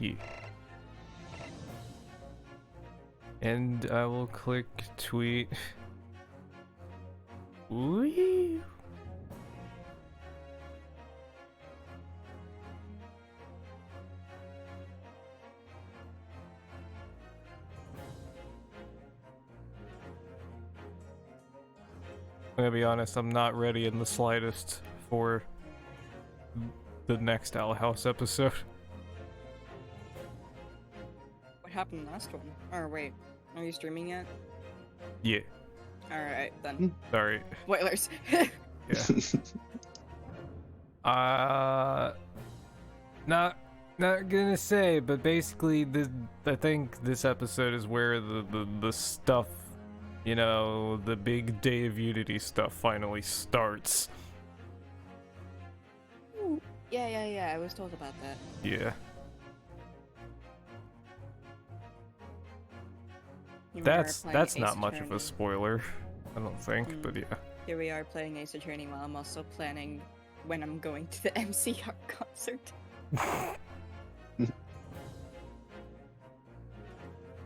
Yeah. And I will click tweet. Wee. I'm gonna be honest, I'm not ready in the slightest for the next Owl House episode. What happened last one? Or wait, are you streaming yet? Yeah. Alright, then. Sorry. Spoilers. Yeah. Not gonna say, but basically, I think this episode is where the stuff, you know, the big Day of Unity stuff finally starts. Ooh, yeah, I was told about that. Yeah. That's not much of a spoiler, I don't think, but yeah. Here we are playing Ace Attorney while I'm also planning when I'm going to the MCR concert.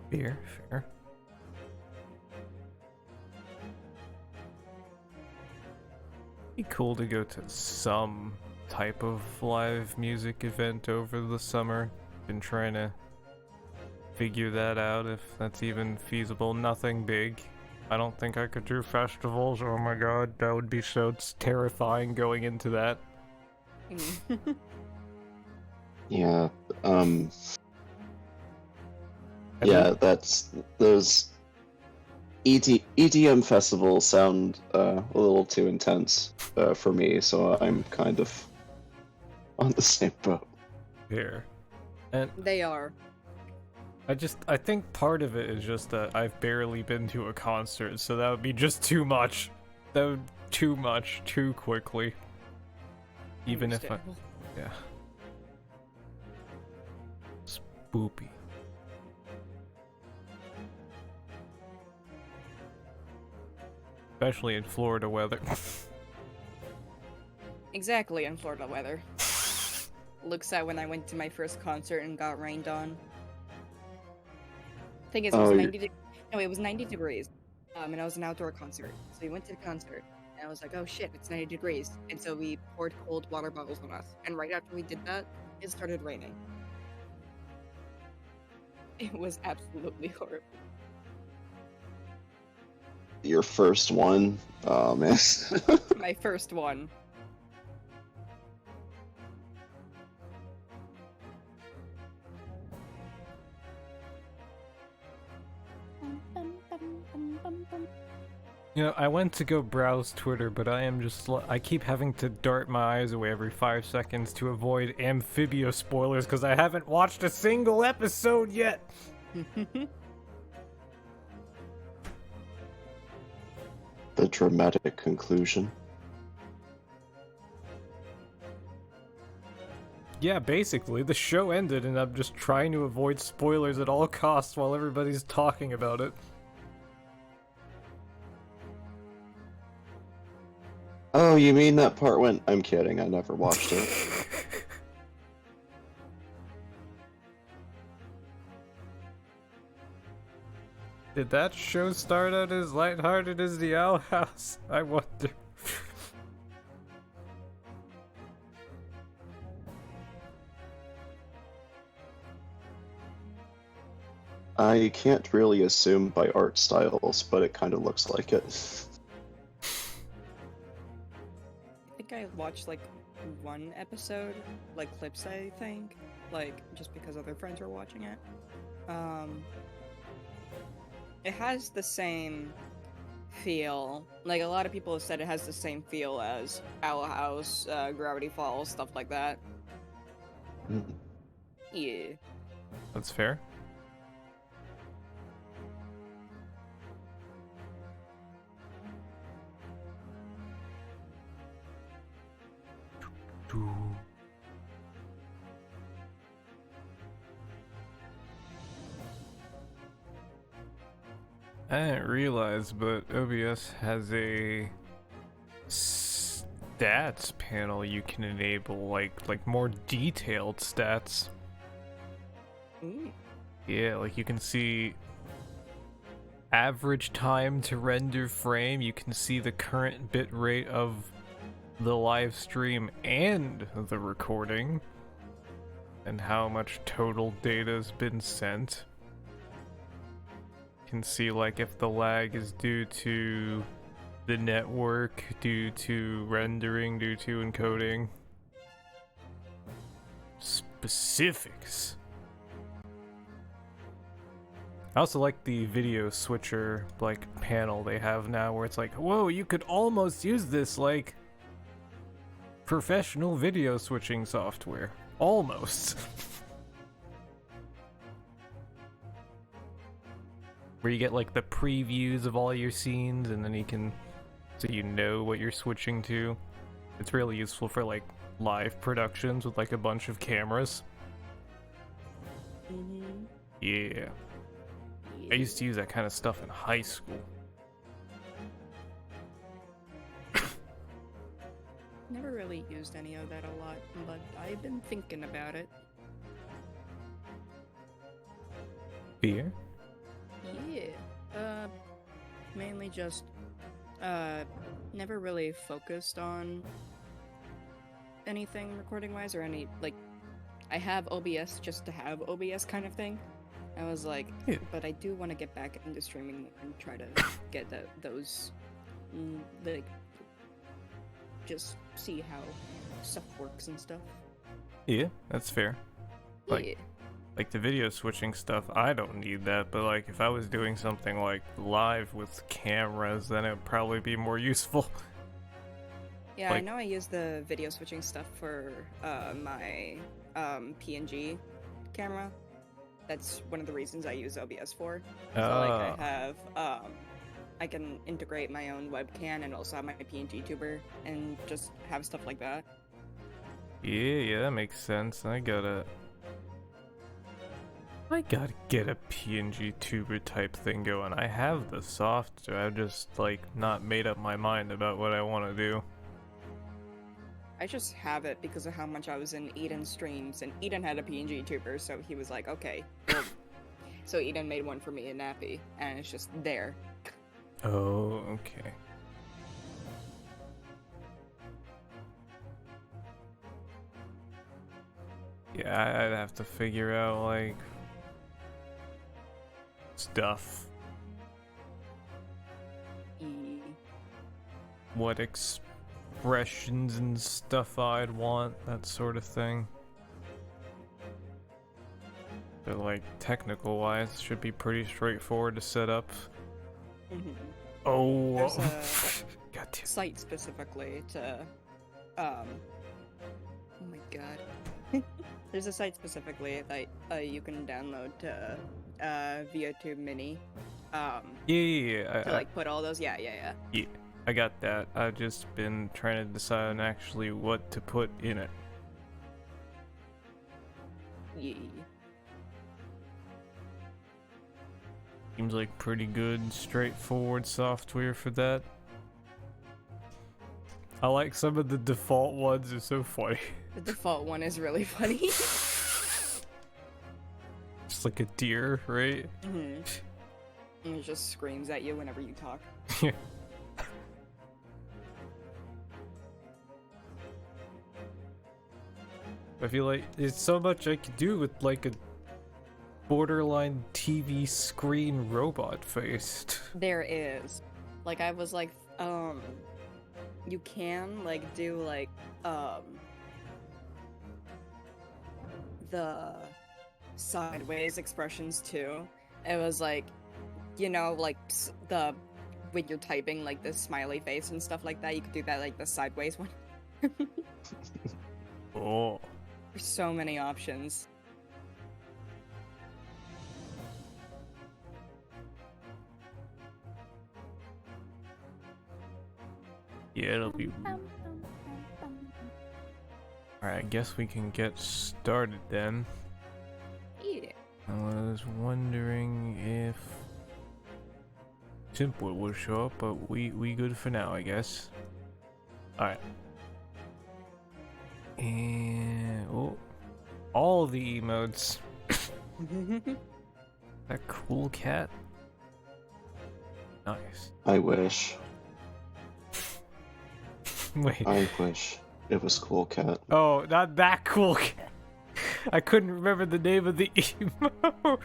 Fair. Be cool to go to some type of live music event over the summer. Been trying to figure that out, if that's even feasible. Nothing big. I don't think I could do festivals. Oh my god, that would be so terrifying going into that. Yeah, yeah, those EDM festivals sound a little too intense for me, so I'm kind of on the same boat. Here. And they are. I think part of it is just that I've barely been to a concert, so that would be just too much. That would too much, too quickly. Even if I... Yeah. Spoopy. Especially in Florida weather. Exactly, in Florida weather. Looks at when I went to my first concert and got rained on. Thing is, it was 90 degrees. And it was an outdoor concert. So we went to the concert, and I was like, oh shit, it's 90 degrees. And so we poured cold water bottles on us. And right after we did that, it started raining. It was absolutely horrible. Your first one? Oh, man. My first one. You know, I went to go browse Twitter, but I keep having to dart my eyes away every 5 seconds to avoid Amphibia spoilers because I haven't watched a single episode yet. The dramatic conclusion. Yeah, basically, the show ended and I'm just trying to avoid spoilers at all costs while everybody's talking about it. Oh, you mean that part when... I'm kidding, I never watched it. Did that show start out as lighthearted as the Owl House? I wonder. I can't really assume by art styles, but it kind of looks like it. I think I watched like one episode, like clips I think, like just because other friends were watching it. It has the same feel, like a lot of people have said it has the same feel as Owl House, Gravity Falls, stuff like that. Yeah. That's fair. I didn't realize, but OBS has a stats panel you can enable, like more detailed stats. Ooh. Yeah, like you can see average time to render frame, you can see the current bit rate of the live stream and the recording, and how much total data's been sent. You can see like if the lag is due to the network, due to rendering, due to encoding. Specifics. I also like the video switcher like panel they have now where it's like, whoa, you could almost use this like professional video switching software. Almost. Where you get like the previews of all your scenes and then you can, so you know what you're switching to. It's really useful for like live productions with like a bunch of cameras. Mm-hmm. Yeah. I used to use that kind of stuff in high school. Never really used any of that a lot, but I've been thinking about it. Beer? Yeah. Mainly just, never really focused on anything recording-wise or any, like, I have OBS just to have OBS kind of thing. I was like, Yeah. but I do want to get back into streaming more and try to get those, like, just see how stuff works and stuff. Yeah, that's fair. Like, Yeah. like the video switching stuff, I don't need that, but like if I was doing something like live with cameras, then it would probably be more useful. Yeah, I like- know I use the video switching stuff for my PNG camera. That's one of the reasons I use OBS for. So like I have I can integrate my own webcam and also have my PNG tuber and just have stuff like that. Yeah, that makes sense. I gotta get a PNG tuber type thing going. I have the software, I've just like not made up my mind about what I want to do. I just have it because of how much I was in Eden's streams, and Eden had a PNG tuber, so he was like, okay. Well, so Eden made one for me in Nappy, and it's just there. Oh, okay. Yeah, I'd have to figure out like stuff. What expressions and stuff I'd want, that sort of thing. But like technical wise, it should be pretty straightforward to set up. Mm-hmm. Oh, There's a got to. site specifically to, oh my god. There's a site specifically that you can download to, VOTube Mini, Yeah, to like put all those, yeah. I got that. I've just been trying to decide on actually what to put in it. Yeah. Seems like pretty good, straightforward software for that. I like some of the default ones, they're so funny. The default one is really funny. Just like a deer, right? Mm-hmm. And it just screams at you whenever you talk. Yeah. I feel like there's so much I could do with like a borderline TV screen robot faced. There is. Like, I was like, you can, like, do, like, the sideways expressions, too. It was like, you know, like, when you're typing, like, the smiley face and stuff like that, you could do that, like, the sideways one. Oh. There's so many options. Yeah, it'll be... Alright, I guess we can get started then. Yeah. I was wondering if... Simple will show up, but we good for now, I guess. Alright. And... oh. All the emotes. That cool cat? Nice. I wish. Wait. I wish it was Cool Cat. Oh, not that cool cat. I couldn't remember the name of the emote.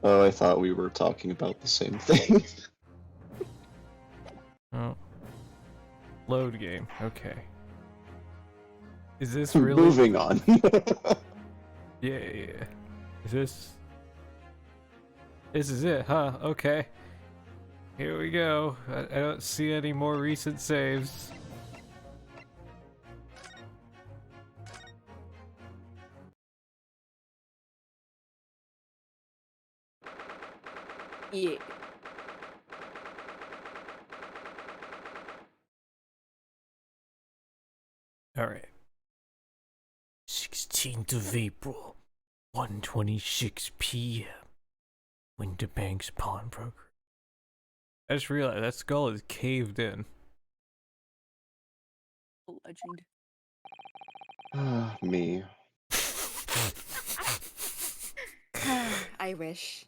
Oh, I thought we were talking about the same thing. Oh. Load game. Okay. Is this really? Moving on. Yeah. Is this? This is it, huh? Okay. Here we go. I don't see any more recent saves. Yeah. All right. 16th of April, 1:26 p.m. Winterbank's pawnbrokery. I just realized that skull is caved in. Legend. Me. I wish.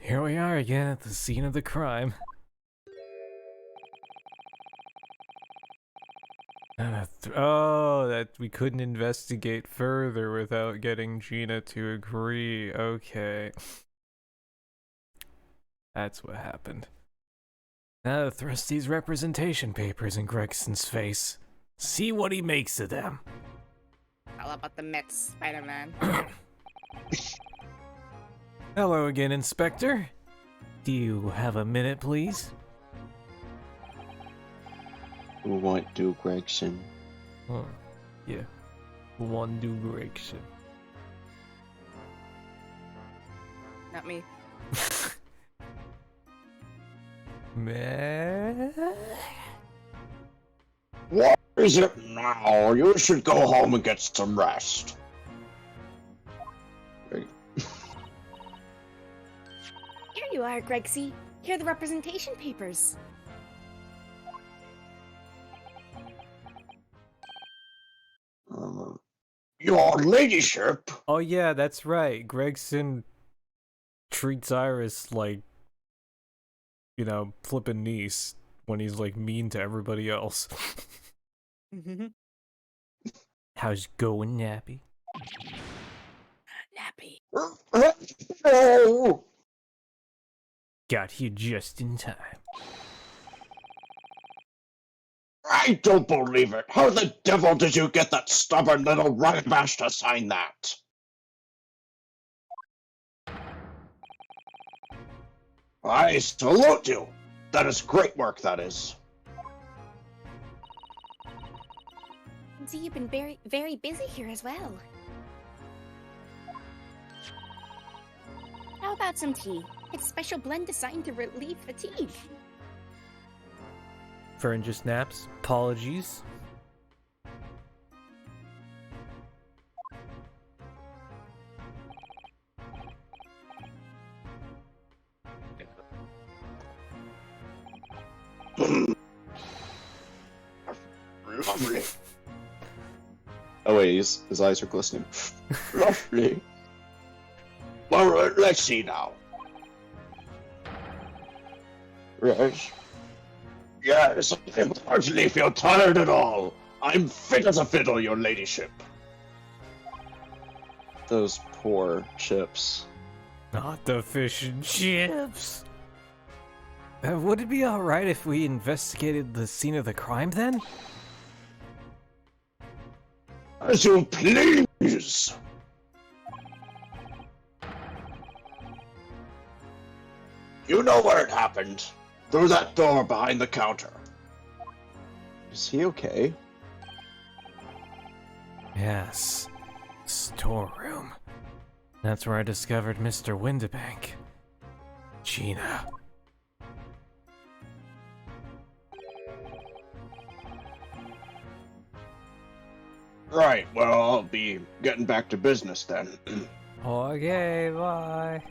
Here we are again at the scene of the crime. Oh, that we couldn't investigate further without getting Gina to agree. Okay. That's what happened. Now to thrust these representation papers in Gregson's face. See what he makes of them. All about the Mets, Spider-Man. Hello again, Inspector. Do you have a minute, please? What do Gregson? Oh, yeah. One direction. Not me. Man. What is it now? You should go home and get some rest. Here you are, Gregsy. Here are the representation papers. Your ladyship. Oh yeah, that's right. Gregson treats Iris like, you know, flippin' niece when he's like mean to everybody else. How's it going, Nappy? Nappy. Oh! Got here just in time. I don't believe it. How the devil did you get that stubborn little ragbash to sign that? I salute you. That is great work, that is. And see, you've been very, very busy here as well. How about some tea? It's a special blend designed to relieve fatigue. Fern just naps. Apologies. Lovely. Oh wait, his eyes are glistening. Lovely. Well, let's see now. Yes. Yes, I hardly feel tired at all. I'm fit as a fiddle, your ladyship. Those poor chips. Not the fish and chips. Would it be alright if we investigated the scene of the crime then? As you please. You know where it happened. Through that door behind the counter. Is he okay? Yes. Storeroom. That's where I discovered Mr. Winterbank. Gina. Right, well, I'll be getting back to business then. Okay, bye.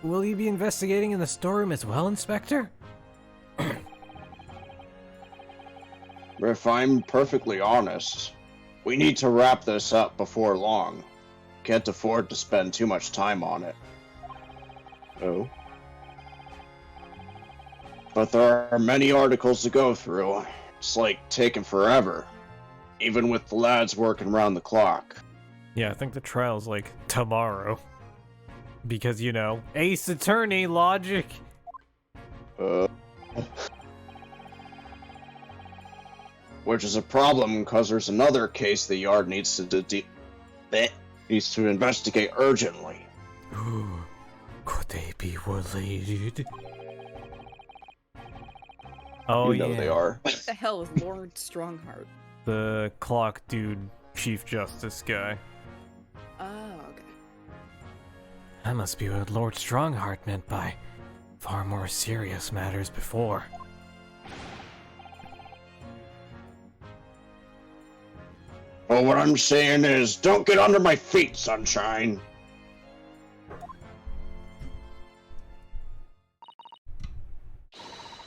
Will you be investigating in the storeroom as well, Inspector? If I'm perfectly honest, we need to wrap this up before long. Can't afford to spend too much time on it. Oh? But there are many articles to go through. It's like taking forever, even with the lads working around the clock. Yeah, I think the trial's like tomorrow. Because, you know, Ace Attorney logic. Which is a problem, because there's another case the yard needs to investigate urgently. Could they be related? Oh, you know yeah. they are. What the hell is Lord Strongheart? The clock dude, Chief Justice guy. Oh, okay. That must be what Lord Strongheart meant by far more serious matters before. Well, what I'm saying is, don't get under my feet, Sunshine.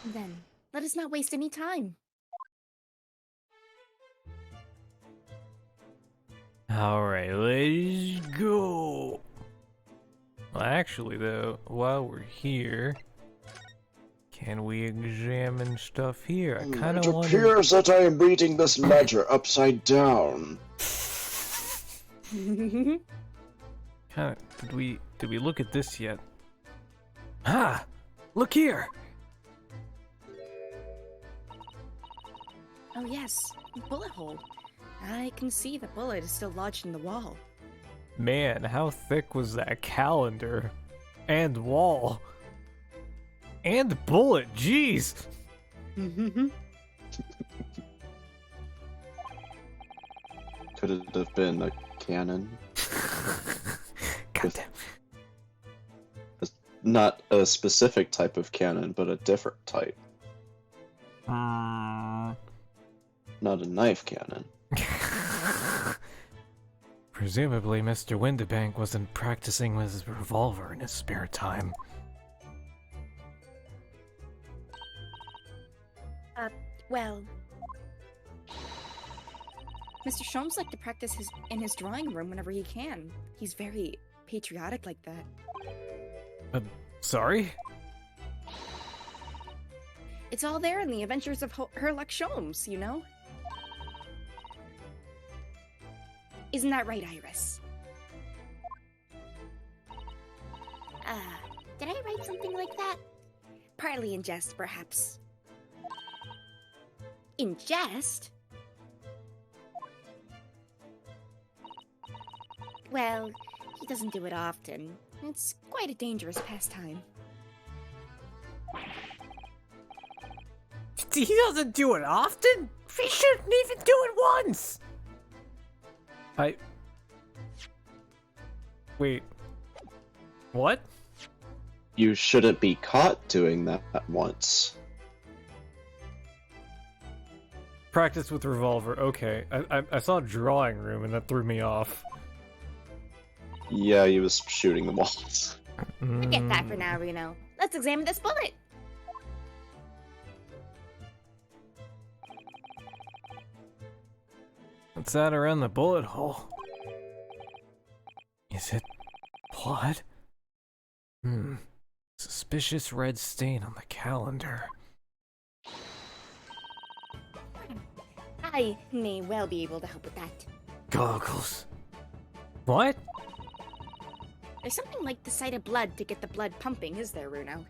Then, let us not waste any time. Alright, let's go. Well, actually, though, while we're here, can we examine stuff here? I kind It of want appears that I am reading this ledger upside down. Kind of. Did we look at this yet? Ah, look here. Oh yes, bullet hole. I can see the bullet is still lodged in the wall. Man, how thick was that calendar? And wall. And bullet, jeez! Could it have been a cannon? Goddamn. Not a specific type of cannon, but a different type. Not a knife cannon. Presumably, Mr. Windibank wasn't practicing with his revolver in his spare time. Well, Mr. Sholmes likes to practice in his drawing room whenever he can. He's very patriotic like that. Sorry? It's all there in the Adventures of Herlock Sholmes, you know? isn't that right, Iris? Did I write something like that? Partly in jest, perhaps. In jest? Well, he doesn't do it often. It's quite a dangerous pastime. He doesn't do it often? He shouldn't even do it once! Wait. What? You shouldn't be caught doing that once. Practice with revolver, okay. I saw drawing room and that threw me off. Yeah, he was shooting the walls. Forget that for now, Reno. Let's examine this bullet! What's that around the bullet hole? Is it blood? Suspicious red stain on the calendar. I may well be able to help with that. Goggles. What? There's something like the sight of blood to get the blood pumping, is there, Runo?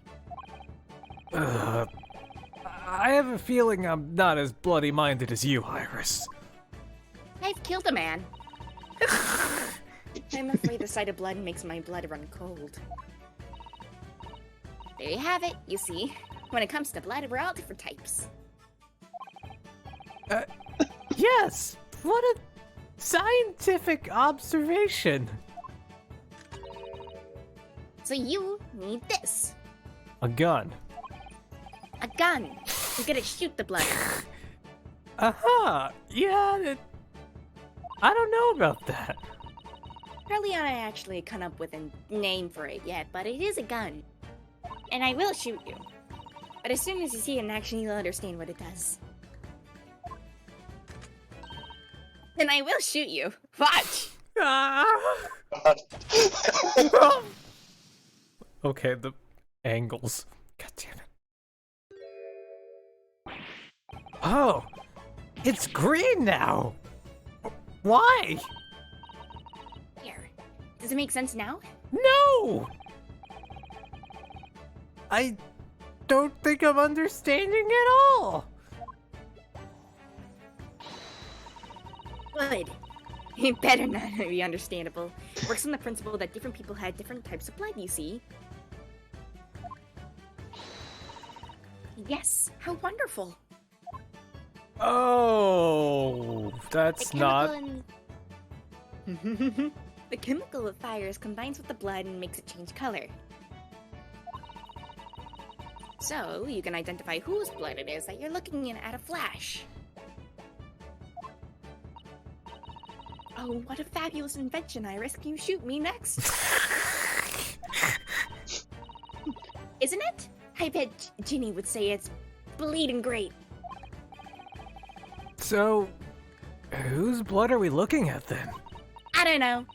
I have a feeling I'm not as bloody-minded as you, Iris. I've killed a man. I'm afraid the sight of blood makes my blood run cold. There you have it, you see. When it comes to blood, we're all different types. Yes! What a scientific observation! So you need this. A gun. A gun. You're gonna shoot the blood. Aha! Yeah, I don't know about that. Early on, I actually come up with a name for it yet, but it is a gun. And I will shoot you. But as soon as you see it in action, you'll understand what it does. Then I will shoot you. Watch. Ah! Okay, the angles. God damn it. Oh! It's green now! Why? Here. Does it make sense now? No! I don't think I'm understanding at all. Good. It better not be understandable. Works on the principle that different people had different types of blood, you see. Yes, how wonderful. Oh, that's not... The chemical of fires combines with the blood and makes it change color. So, you can identify whose blood it is that you're looking at a flash. Oh, what a fabulous invention, Iris. Can you shoot me next? Isn't it? I bet Ginny would say it's bleeding great. So, whose blood are we looking at then? I don't know.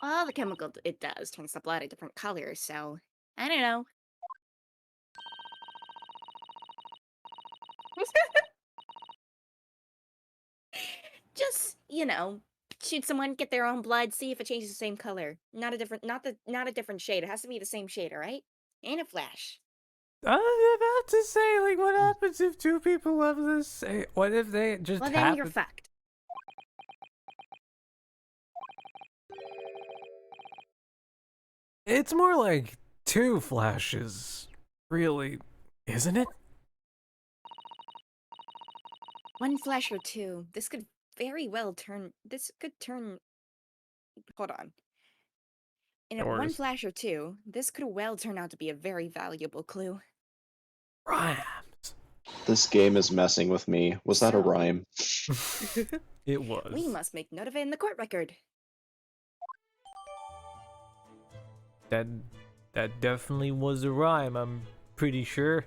Well, the chemical it does turns the blood a different color, so I don't know. Just, shoot someone, get their own blood, see if it changes the same color. Not a different shade. It has to be the same shade, alright? And a flash. I was about to say, like, what happens if two people have this? What if they just Well, then you're fucked. It's more like two flashes, really, isn't it? One flash or two. This could very well turn. Hold on. In one flash or two, this could well turn out to be a very valuable clue. Rhymes. This game is messing with me. Was that a rhyme? It was. We must make note of it in the court record. That definitely was a rhyme, I'm pretty sure.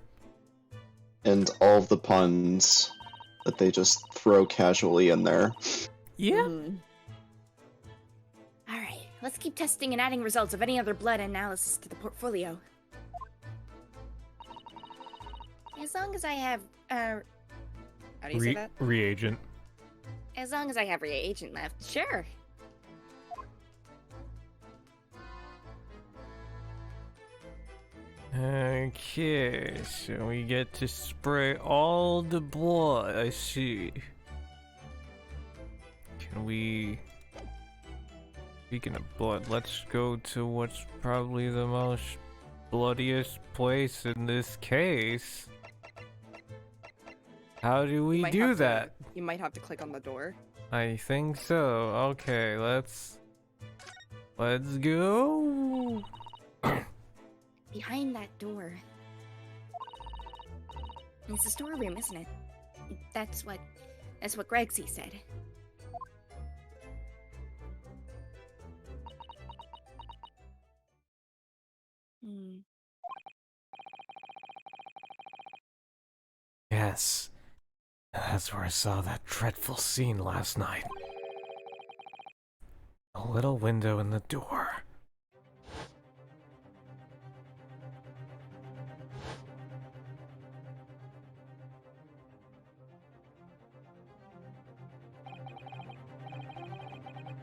And all of the puns that they just throw casually in there. Yeah. Alright, let's keep testing and adding results of any other blood analysis to the portfolio. As long as I have, how do you say that? Reagent. As long as I have reagent left, sure. Okay, so we get to spray all the blood, I see. Can we... Speaking of blood, let's go to what's probably the most bloodiest place in this case. How do we do that? You might have to click on the door. I think so. Okay, let's go. Behind that door. It's a storeroom, isn't it? That's what Gregsy said. Yes. That's where I saw that dreadful scene last night. A little window in the door.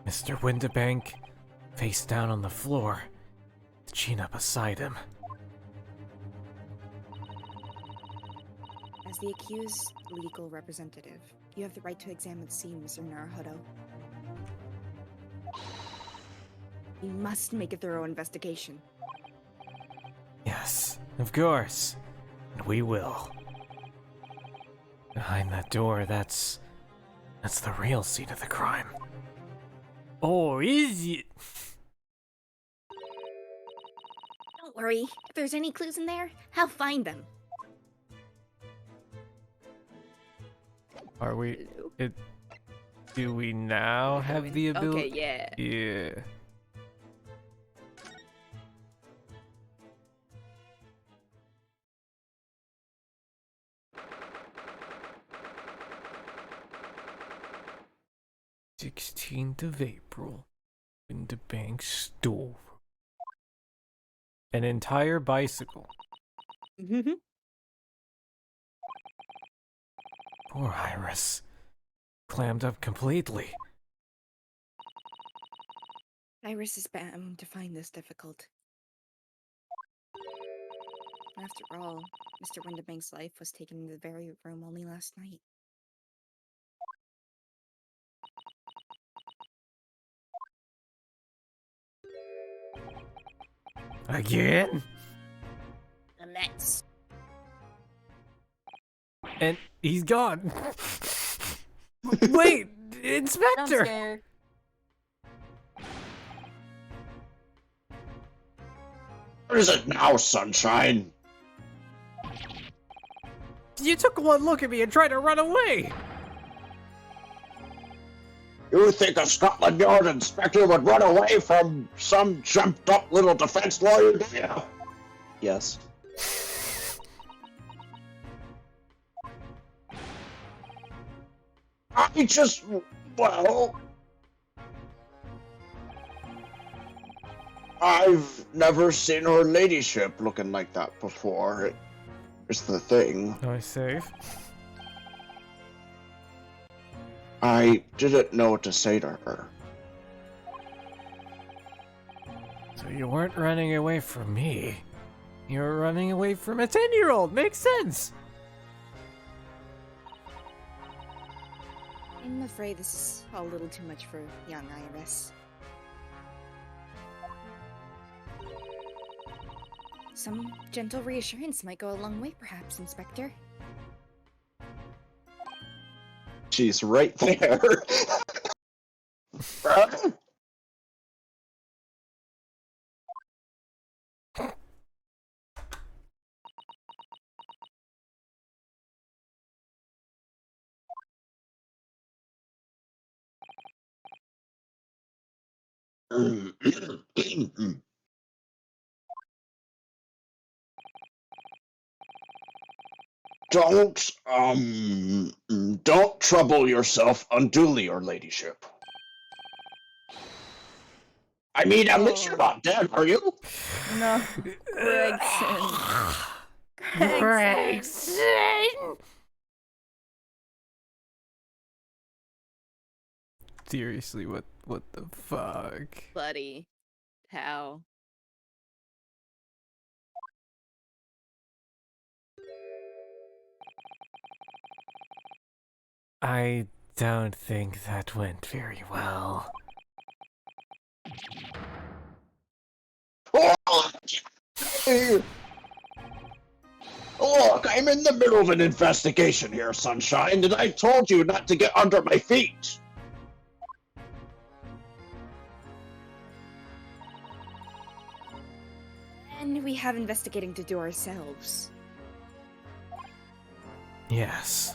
Mr. Windibank, face down on the floor, Gina beside him. As the accused's legal representative, you have the right to examine the scene, Mr. Naruhodo. You must make a thorough investigation. Yes, of course. And we will. Behind that door, that's the real scene of the crime. Or is it? Don't worry. If there's any clues in there, I'll find them. Are we... Do we now have the ability? Okay, yeah. Yeah. 16th of April. Winterbank store. An entire bicycle. Poor Iris. Clammed up completely. Iris is bound to find this difficult. After all, Mr. Winterbank's life was taken in the very room only last night. Again? A mess. And he's gone. Wait, Jump Inspector! scare. What is it now, Sunshine? You took one look at me and tried to run away! You think a Scotland Yard inspector would run away from some jumped-up little defense lawyer, do you? Yes. I just... well... I've never seen her ladyship looking like that before. It's the thing. I safe. I didn't know what to say to her. So you weren't running away from me. You were running away from a 10-year-old. Makes sense. I'm afraid this is a little too much for young Iris. Some gentle reassurance might go a long way, perhaps, Inspector. She's right there. Don't trouble yourself unduly, your ladyship. I mean, at least you're not dead, are you? No, Gregson. Gregson. Seriously, what the fuck? Buddy. How? I don't think that went very well. Look, I'm in the middle of an investigation here, Sunshine, and I told you not to get under my feet. And we have investigating to do ourselves. Yes.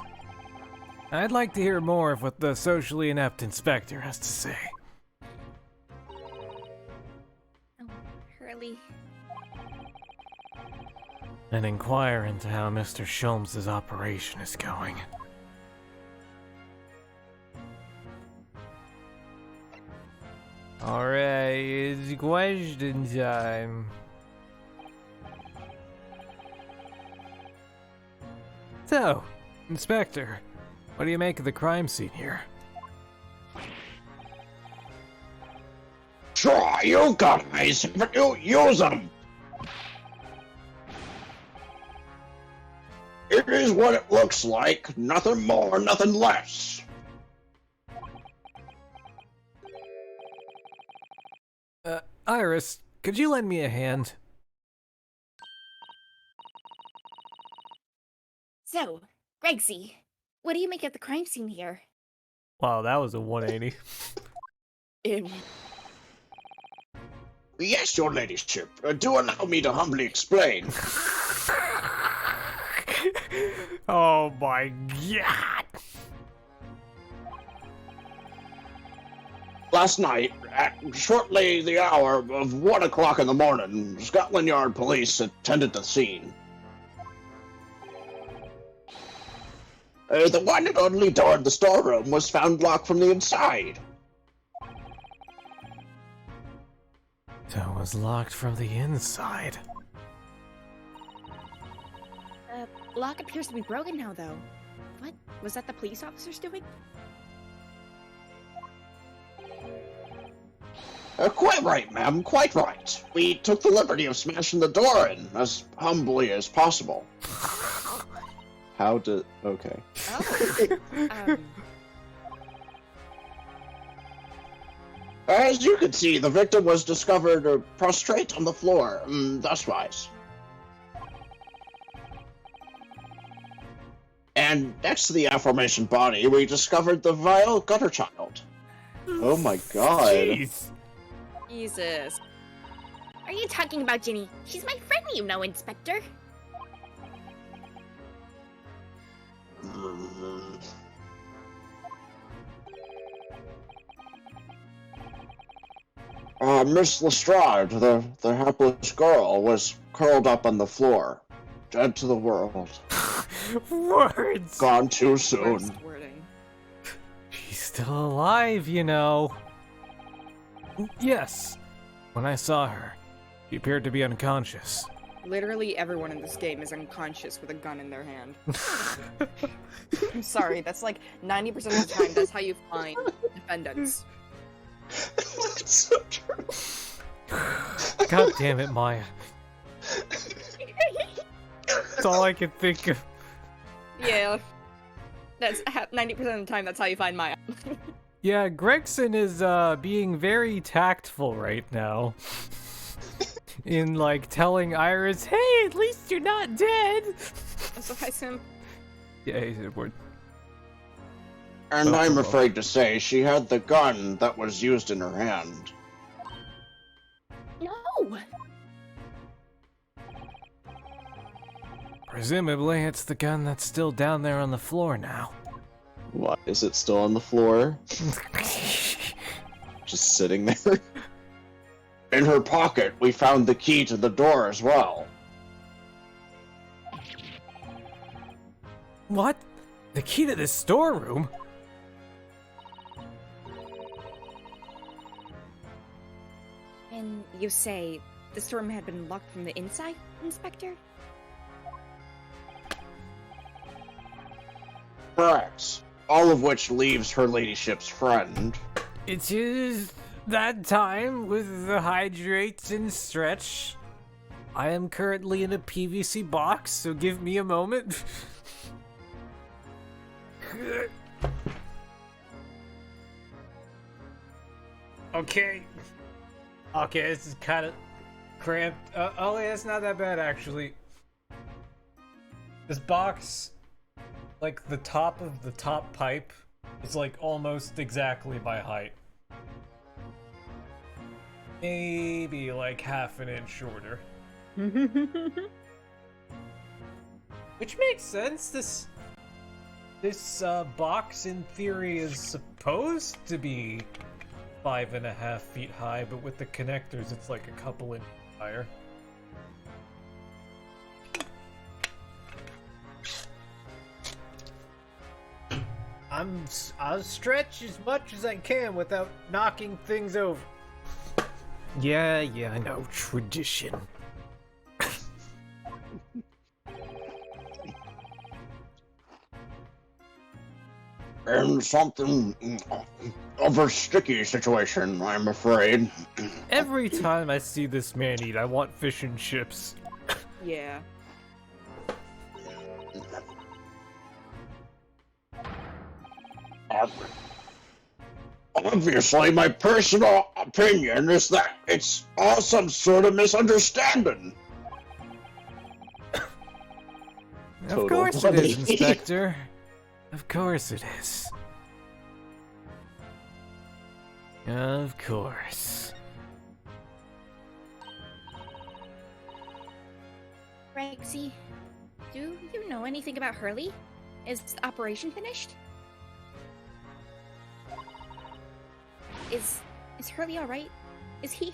I'd like to hear more of what the socially inept inspector has to say. Oh, Hurley. And inquire into how Mr. Sholmes' operation is going. Alright, it's question time. So, Inspector, what do you make of the crime scene here? Sure, you guys, but you use them. It is what it looks like, nothing more, nothing less. Iris, could you lend me a hand? So, Gregsy, what do you make of the crime scene here? Wow, that was a 180. Yes, your ladyship. Do allow me to humbly explain. Oh my god! Last night, at shortly the hour of 1 o'clock in the morning, Scotland Yard police attended the scene. The one and only door in the storeroom was found locked from the inside. So it was locked from the inside. Lock appears to be broken now, though. What? Was that the police officers doing? Quite right, ma'am, quite right. We took the liberty of smashing the door in as humbly as possible. How did... Okay. Oh. As you can see, the victim was discovered prostrate on the floor, thus wise. And next to the aforementioned body, we discovered the vile gutter child. Oh my god. Jeez. Jesus. Are you talking about Ginny? She's my friend, you know, Inspector. Miss Lestrade, the hapless girl, was curled up on the floor, dead to the world. Words! Gone too soon. Worst wording. She's still alive, you know. Yes. When I saw her, she appeared to be unconscious. Literally everyone in this game is unconscious with a gun in their hand. I'm sorry, that's like 90% of the time that's how you find defendants. That's so true. God damn it, Maya. That's all I could think of. Yeah. That's 90% of the time that's how you find Maya. Yeah, Gregson is being very tactful right now. In like telling Iris, hey, at least you're not dead. Surprise him. Yeah, he's a word. And I'm afraid to say she had the gun that was used in her hand. No! Presumably, it's the gun that's still down there on the floor now. What? Is it still on the floor? Just sitting there? In her pocket, we found the key to the door as well. What? The key to this storeroom? And you say the storm had been locked from the inside, Inspector? Correct. All of which leaves her ladyship's friend. It is that time with the hydrates and stretch. I am currently in a PVC box, so give me a moment. Okay. Okay, this is kind of cramped. Oh, yeah, it's not that bad, actually. This box, like the top of the top pipe, is like almost exactly my height. Maybe like half an inch shorter. Which makes sense. This box in theory is supposed to be 5.5 feet high, but with the connectors it's like a couple inches higher. I'll stretch as much as I can without knocking things over. Yeah, I know. Tradition. And something of a sticky situation, I'm afraid. Every time I see this man eat, I want fish and chips. Yeah. Obviously, my personal opinion is that it's all some sort of misunderstanding. Of course it is, Inspector. Of course it is. Of course. Rexy, do you know anything about Hurley? Is the operation finished? Is Hurley alright? Is he?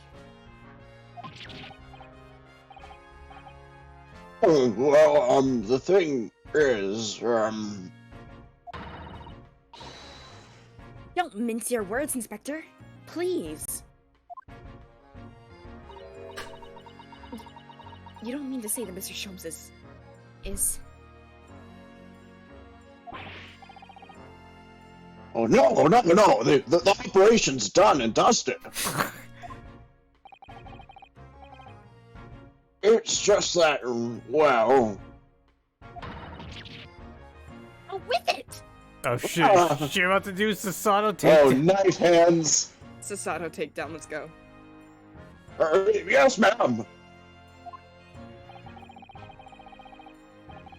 Oh, well, the thing is, Don't mince your words, Inspector. Please. You don't mean to say that Mr. Sholmes is... Oh no, no, no! The operation's done and dusted. It's just that, well... Oh, with it! Oh shit, she about to do Sasato take Oh, knife hands! Sasato takedown, let's go. Yes, ma'am!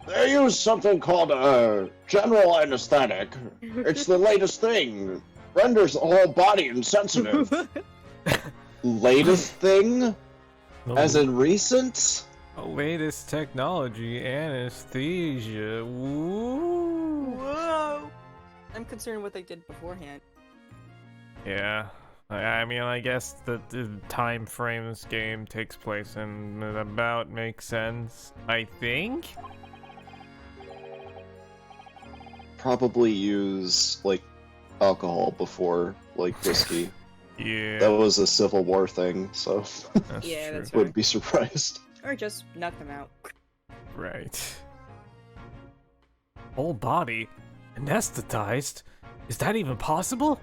They use something called a general anesthetic. It's the latest thing. Renders the whole body insensitive. Latest thing? As in recent? Latest technology, anesthesia. Woo. Whoa! I'm concerned what they did beforehand. Yeah. I mean, I guess the time frame this game takes place in about makes sense. I think? Probably use, like, alcohol before, like, whiskey. Yeah. That was a Civil War thing, so That's Yeah, true. that's wouldn't be surprised. Or just knock them out. Right. Whole body? Anesthetized? Is that even possible?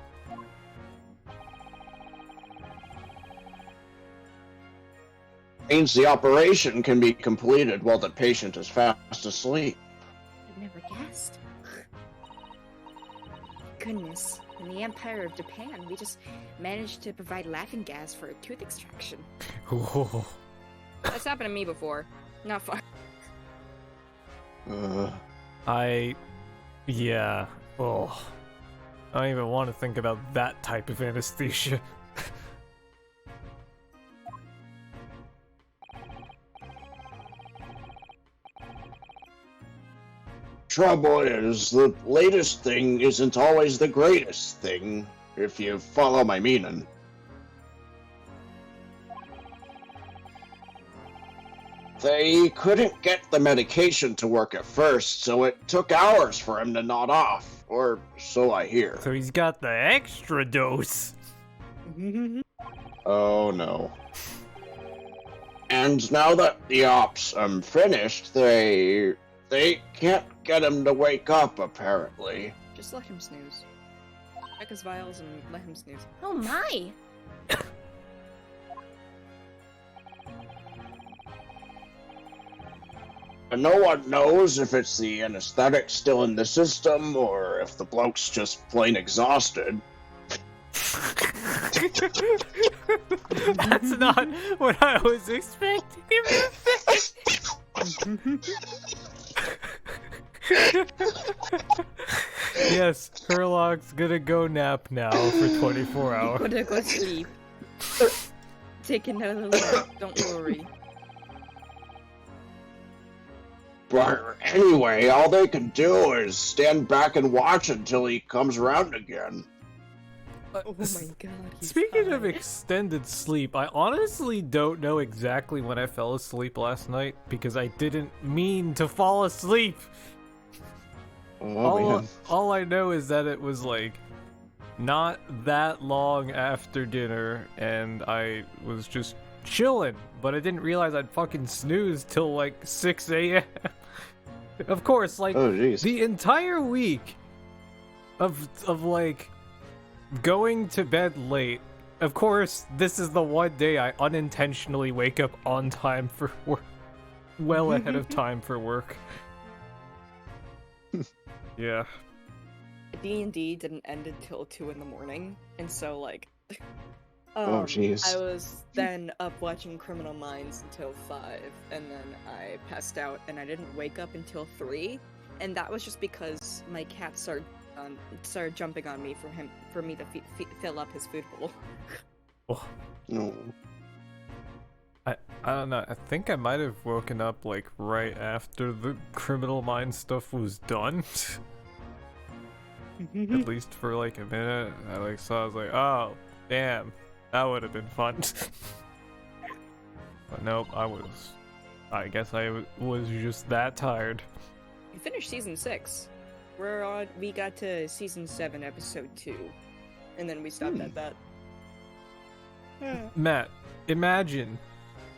Means the operation can be completed while the patient is fast asleep. I've never guessed. Goodness, in the Empire of Japan, we just managed to provide laughing gas for a tooth extraction. Whoa. That's happened to me before. Not fun. Yeah. Oh. I don't even want to think about that type of anesthesia. Trouble is, the latest thing isn't always the greatest thing, if you follow my meaning. They couldn't get the medication to work at first, so it took hours for him to nod off, or so I hear. So he's got the extra dose. Oh no. And now that the ops finished, they can't get him to wake up, apparently. Just let him snooze. Check his vials and let him snooze. Oh my! And no one knows if it's the anesthetic still in the system, or if the bloke's just plain exhausted. That's not what I was expecting him to say. Yes, Herlock's gonna go nap now for 24 hours. Gonna go sleep. Take another look. Don't worry. But anyway, all they can do is stand back and watch until he comes around again. Oh my god. He's Speaking of high. extended sleep, I honestly don't know exactly when I fell asleep last night because I didn't mean to fall asleep. Oh, man. All I know is that it was like not that long after dinner and I was just chilling, but I didn't realize I'd fucking snooze till like 6 a.m. Of course, like Oh, jeez. the entire week of like going to bed late. Of course, this is the one day I unintentionally wake up on time for work, well ahead of time for work. Yeah. D&D didn't end until 2 in the morning, and so like Oh, jeez. I was then up watching Criminal Minds until 5, and then I passed out, and I didn't wake up until 3, and that was just because my cat started jumping on me for me to fill up his food bowl. Oh, No. I don't know. I think I might have woken up like right after the Criminal Minds stuff was done. At least for like a minute. I like saw. I was like, oh, damn, that would have been fun. But nope, I guess I was just that tired. We finished season 6. We got to season 7, episode 2, and then we stopped at that. Matt, imagine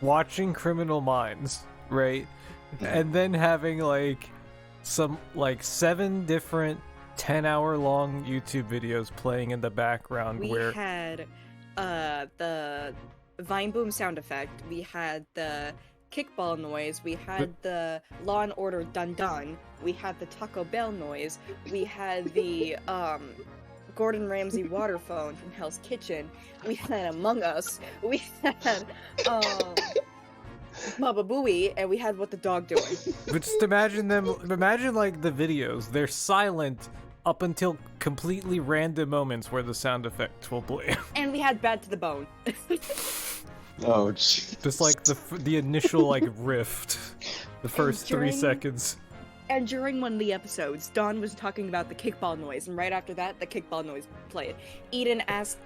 watching Criminal Minds right? And then having like some like 7 different 10-hour long YouTube videos playing in the background We where had the Vine Boom sound effect. We had the kickball noise. We had the Law and Order Dun Dun. We had the Taco Bell noise. We had the Gordon Ramsay water phone from Hell's Kitchen. We had Among Us. We had Baba Booey, and we had What the Dog Doing. but just imagine like the videos, they're silent up until completely random moments where the sound effect will play. And we had Bad to the Bone. Oh, jeez. Just like the initial like rift, the first 3 during- seconds. And during one of the episodes, Dawn was talking about the kickball noise, and right after that, the kickball noise played. Eden asked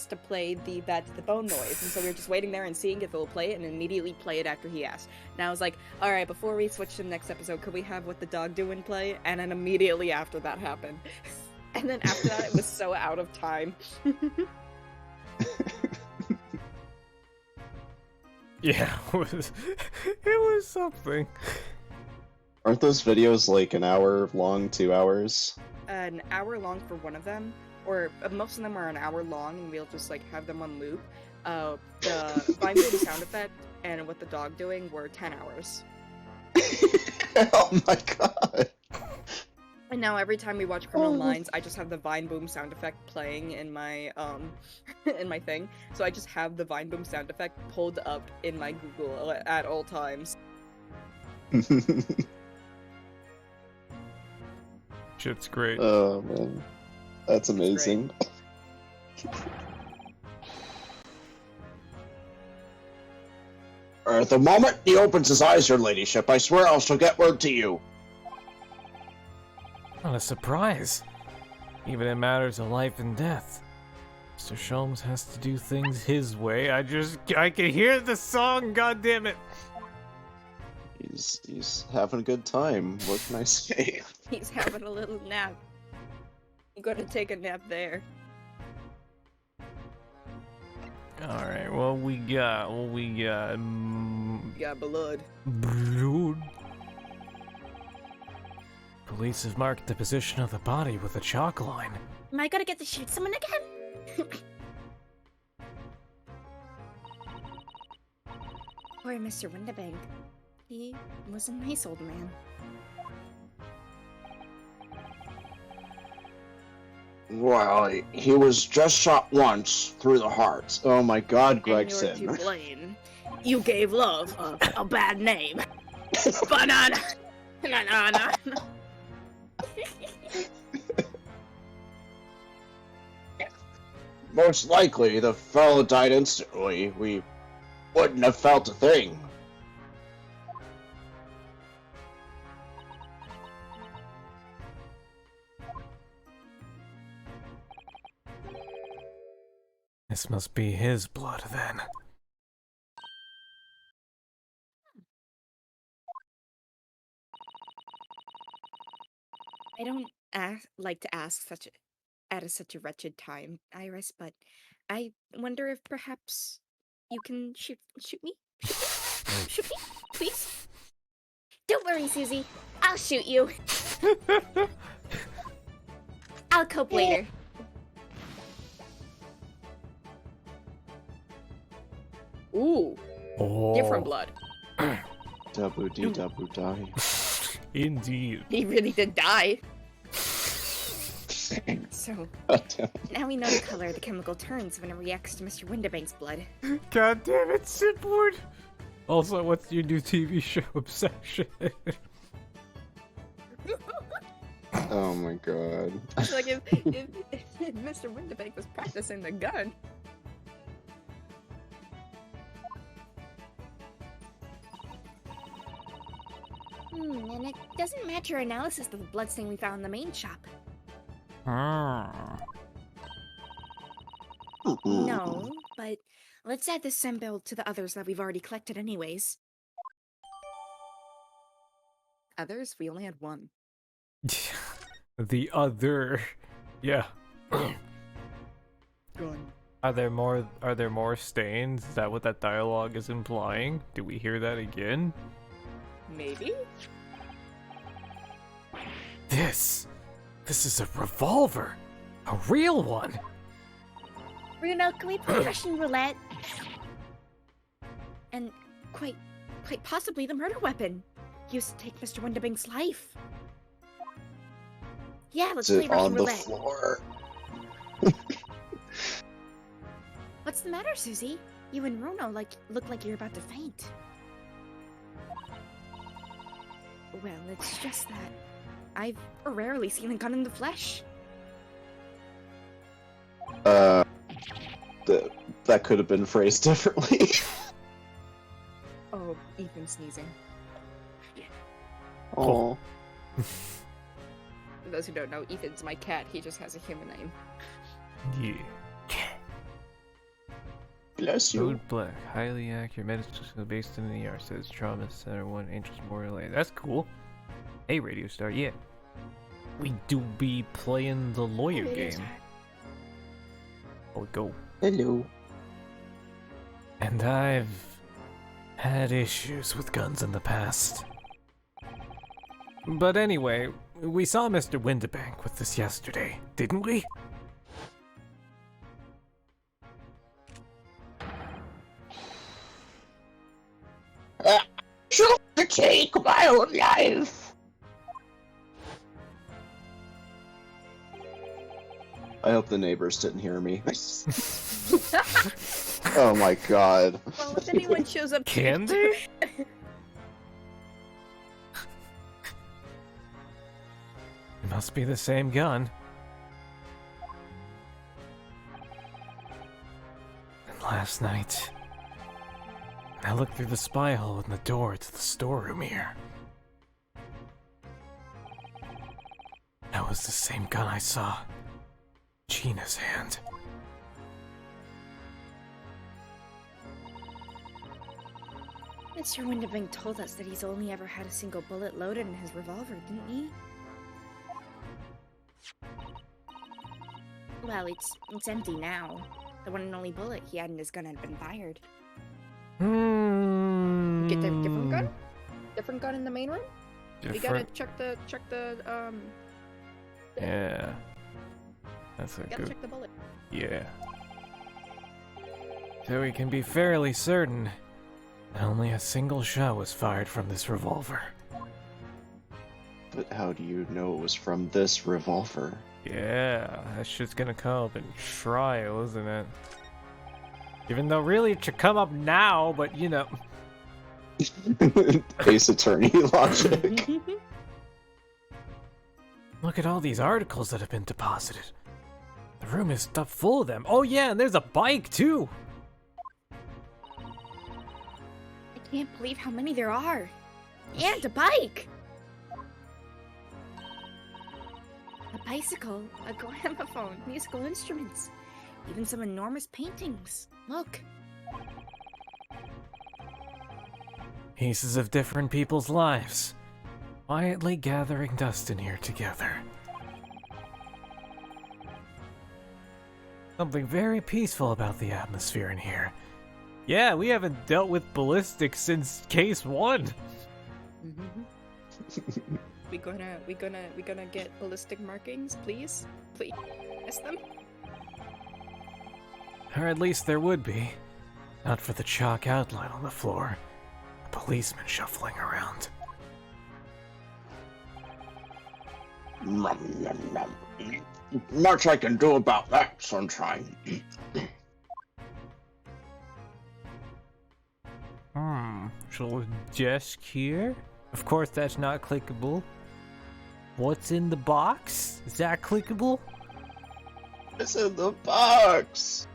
to play the Bad to the Bone noise, and so we were just waiting there and seeing if it will play it, and immediately play it after he asked. And I was like, alright, before we switch to the next episode, could we have What the Dog Doing play? And then immediately after that happened. And then after that, it was so out of time. Yeah, it was something. Aren't those videos like an hour long, 2 hours? An hour long for one of them, or most of them are an hour long, and we'll just like have them on loop. The Vine Boom sound effect and What the Dog Doing were 10 hours. Oh my god. And now every time we watch Criminal Minds, I just have the Vine Boom sound effect playing in my in my thing. So I just have the Vine Boom sound effect pulled up in my Google at all times. Shit's great. Oh man, that's amazing. At the moment he opens his eyes, your ladyship, I swear I shall get word to you. What a surprise. Even in matters of life and death, Mr. Sholmes has to do things his way. I can hear the song, goddammit! He's having a good time. What can I say? He's having a little nap. I'm gonna take a nap there. Alright, what we got? Got blood. Blood. Police have marked the position of the body with a chalk line. Am I gonna get to shoot someone again? Poor Mr. Windabank. He was a nice old man. Well, he was just shot once through the heart. Oh my god, And you're Gregson. to blame. You gave love a bad name. Banana! Banana! Most likely, the fellow died instantly. We wouldn't have felt a thing. This must be his blood, then. I don't like to ask such a wretched time, Iris, but I wonder if perhaps you can shoot me? Shoot me, please? Don't worry, Susie. I'll shoot you. I'll cope later. Ooh, Oh. different blood. Double D double die. Indeed. He really did die. So, Now we know the color the chemical turns when it reacts to Mr. Windabank's blood. God damn it, Sidboard! Also, what's your new TV show obsession? Oh my god. it's like if Mr. Windabank was practicing the gun. And it doesn't match your analysis of the bloodstain we found in the main shop. No, but let's add this sample to the others that we've already collected anyways. Others? We only had one. The other. Yeah. Gun. Are there more stains? Is that what that dialogue is implying? Do we hear that again? Maybe? This is a revolver. A real one. Bruno, can we play Russian roulette? And quite possibly the murder weapon used to take Mr. Windabing's life. Yeah, let's Is play it Russian on the roulette. floor? What's the matter, Susie? You and Bruno look like you're about to faint. Well, it's just that I've rarely seen a gun in the flesh. That could have been phrased differently. Oh, Ethan sneezing. Oh, For those who don't know, Ethan's my cat. He just has a human name. Yeah. bless you. Code Black, highly accurate medicine based in the ER, says Trauma Center 1, Angels Memorial A. That's cool. Hey, Radio Star, yeah. We do be playing the lawyer Radio game. Star. Oh, go. Hello. And I've had issues with guns in the past. But anyway, we saw Mr. Windabank with this yesterday, didn't we? Should take my own life. I hope the neighbors didn't hear me. Oh my god. Well, if anyone shows up, Can they? It must be the same gun. And last night, I looked through the spy hole in the door to the storeroom here. That was the same gun I saw in Gina's hand. Mr. Windabing told us that he's only ever had a single bullet loaded in his revolver, didn't he? Well, it's empty now. The one and only bullet he had in his gun had been fired. Get the different gun? Different gun in the main room? We gotta check the Yeah. That's a gotta good. check the bullet. Yeah. So we can be fairly certain that only a single shot was fired from this revolver. But how do you know it was from this revolver? Yeah, that shit's gonna come up in trial, isn't it? Even though really it should come up now, but you know. Ace Attorney logic. Look at all these articles that have been deposited. The room is stuffed full of them. Oh yeah, and there's a bike too! I can't believe how many there are. And a bike! A bicycle, a gramophone, musical instruments, even some enormous paintings. Look. Pieces of different people's lives, quietly gathering dust in here together. Something very peaceful about the atmosphere in here. Yeah, we haven't dealt with ballistics since case 1. We gonna get ballistic markings, please? Please. Test them? Or at least there would be. Not for the chalk outline on the floor. A policeman shuffling around. Much I can do about that, sunshine. Shall we desk here? Of course that's not clickable. What's in the box? Is that clickable? It's in the box.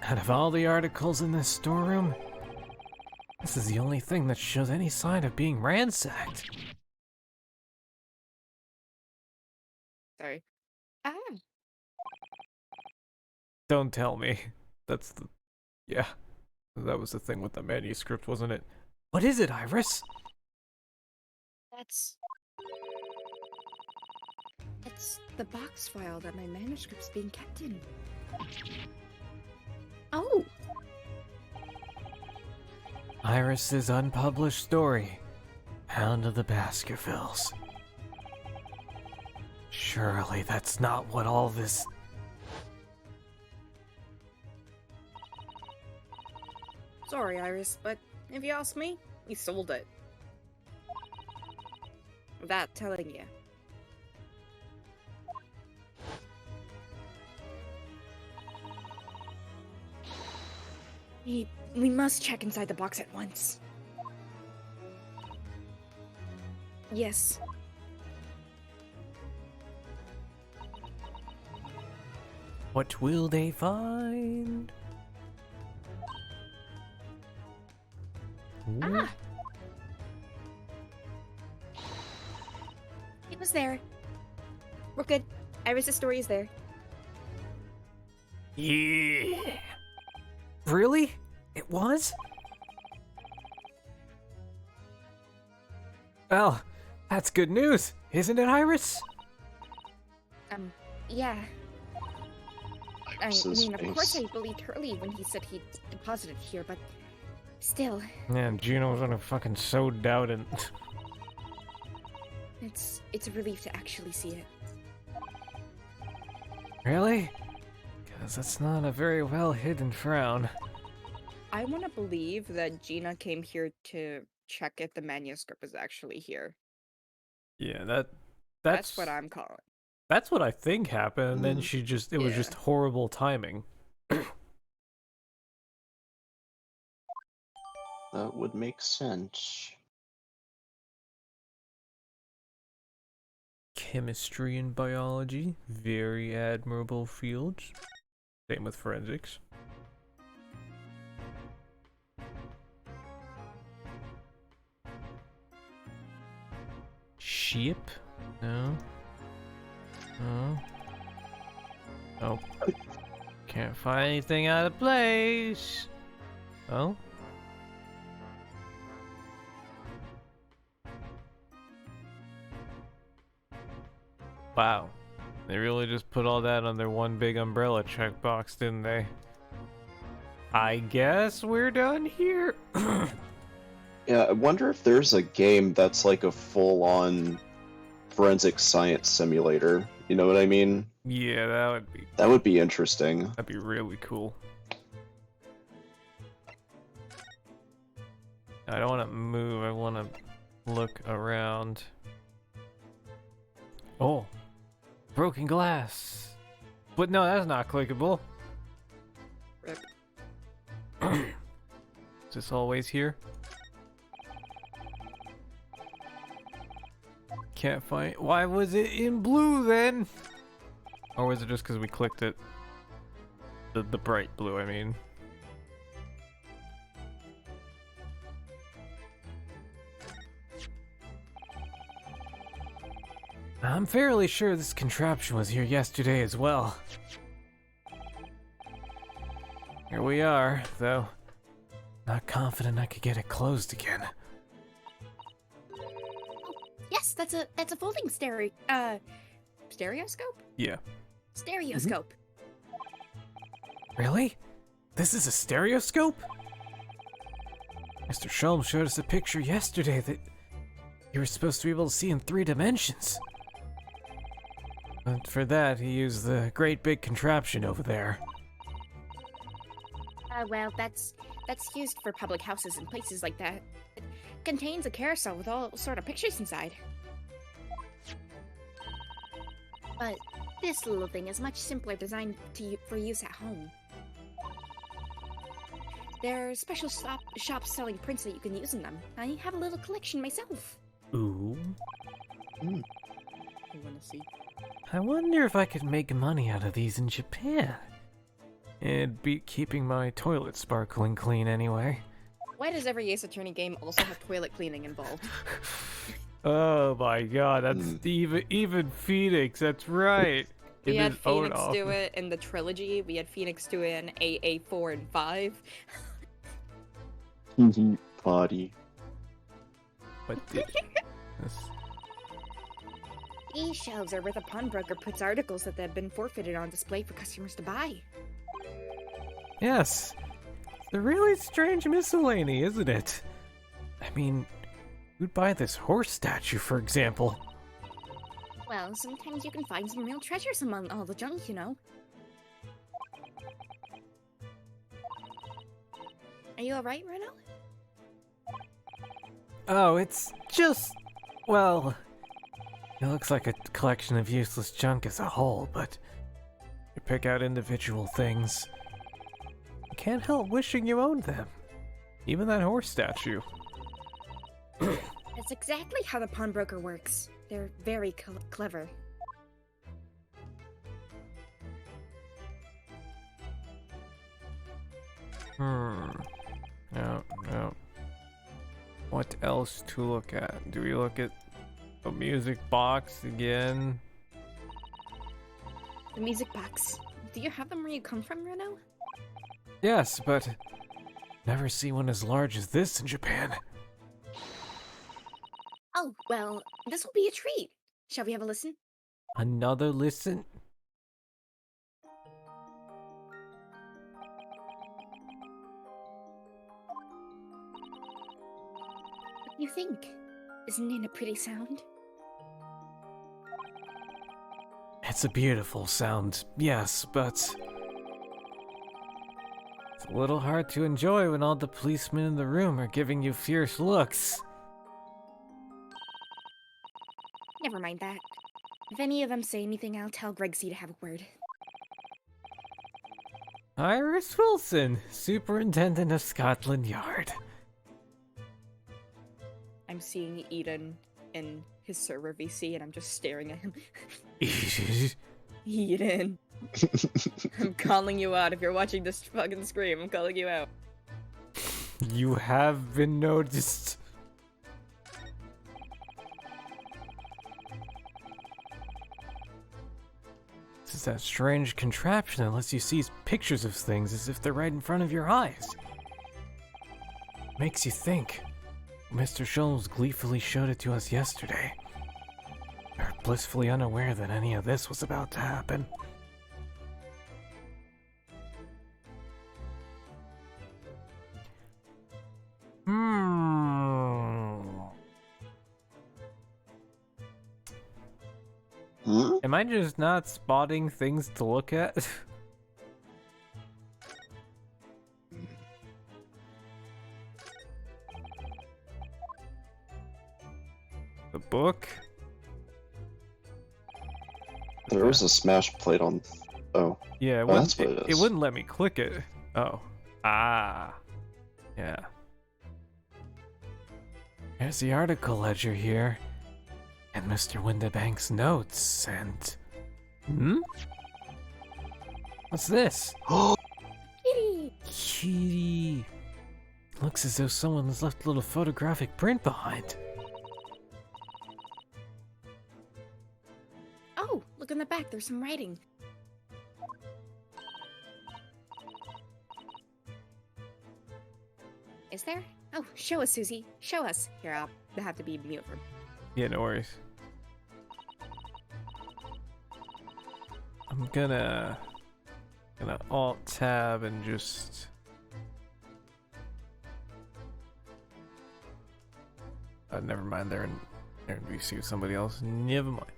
Out of all the articles in this storeroom, this is the only thing that shows any sign of being ransacked. Sorry. Ah. Don't tell me. That's the... Yeah. That was the thing with the manuscript, wasn't it? What is it, Iris? That's the box file that my manuscript's being kept in. Oh, Iris's unpublished story, Hound of the Baskervilles. Surely that's not what all this... Sorry, Iris, but if you ask me, we sold it. Without telling you. we must check inside the box at once. Yes. What will they find? Ooh. Ah! It was there. We're good. Iris' story is there. Yeah. Really? It was? Well, that's good news, isn't it, Iris? Yeah. I Iris's mean, of course I face. believed Hurley when he said he deposited here, but still, Man, Gino's gonna fucking so doubt it. it's a relief to actually see it. Really? Because that's not a very well hidden frown. I want to believe that Gina came here to check if the manuscript is actually here. Yeah, That's what I'm calling. That's what I think happened, and then Mm. she just, it was Yeah. just horrible timing. That would make sense. Chemistry and biology, very admirable fields. Same with forensics. Ship? No. No. Nope. Can't find anything out of place. Oh? Wow. They really just put all that on their one big umbrella checkbox, didn't they? I guess we're done here. Yeah, I wonder if there's a game that's like a full-on forensic science simulator. You know what I mean? Yeah, That would be interesting. that'd be really cool. I don't want to move, I want to look around. Oh, broken glass. But no, that's not clickable. Rip. Is this always here? Can't find. Why was it in blue then? Or was it just because we clicked it? The bright blue, I mean. I'm fairly sure this contraption was here yesterday as well. Here we are, though. Not confident I could get it closed again. Yes, that's a folding stereoscope? Yeah. Stereoscope. Really? This is a stereoscope? Mr. Sholm showed us a picture yesterday that you were supposed to be able to see in 3 dimensions. But for that, he used the great big contraption over there. Well, that's used for public houses and places like that. It contains a carousel with all sort of pictures inside. But this little thing is much simpler designed for use at home. There are special shops selling prints that you can use in them. I have a little collection myself. Ooh. I want to see. I wonder if I could make money out of these in Japan. It'd be keeping my toilet sparkling clean anyway. Why does every Ace Attorney game also have toilet cleaning involved? Oh my god, that's even Phoenix, that's right. We In had his own Phoenix do office. it in the trilogy. We had Phoenix do it in AA 4 and 5. Body. What did this? These shelves are where the pawnbroker puts articles that have been forfeited on display for customers to buy. Yes. It's a really strange miscellany, isn't it? I mean, who'd buy this horse statue, for example? Well, sometimes you can find some real treasures among all the junk, you know. Are you alright, Reno? Oh, it's just... well... It looks like a collection of useless junk as a whole, but... you pick out individual things. You can't help wishing you owned them. Even that horse statue. That's exactly how the pawnbroker works. They're very clever. No. What else to look at? Do we look at the music box again? The music box. Do you have them where you come from, Reno? Yes, but never see one as large as this in Japan. Oh, well, this will be a treat. Shall we have a listen? Another listen? What do you think? Isn't it a pretty sound? It's a beautiful sound, yes, but it's a little hard to enjoy when all the policemen in the room are giving you fierce looks. Never mind that. If any of them say anything, I'll tell Gregsy to have a word. Iris Wilson, Superintendent of Scotland Yard. I'm seeing Eden in his server VC and I'm just staring at him. Eden. I'm calling you out. If you're watching this fucking stream, I'm calling you out. You have been noticed. This is that strange contraption that lets you see pictures of things as if they're right in front of your eyes. Makes you think. Mr. Scholes gleefully showed it to us yesterday. We're blissfully unaware that any of this was about to happen. Am I just not spotting things to look at? The book? There was a smash plate on. Oh. Yeah, That's what it it is. wouldn't let me click it. Oh. Ah. Yeah. There's the article ledger here. And Mr. Windibank's notes, and... What's this? Kitty! Kitty! Looks as though someone has left a little photographic print behind. Oh, look in the back, there's some writing. Is there? Oh, show us, Susie. Show us. Here, I'll have to be mute for... Yeah, no worries. I'm gonna Alt-Tab and just... never mind, they're in VC with somebody else. Never mind.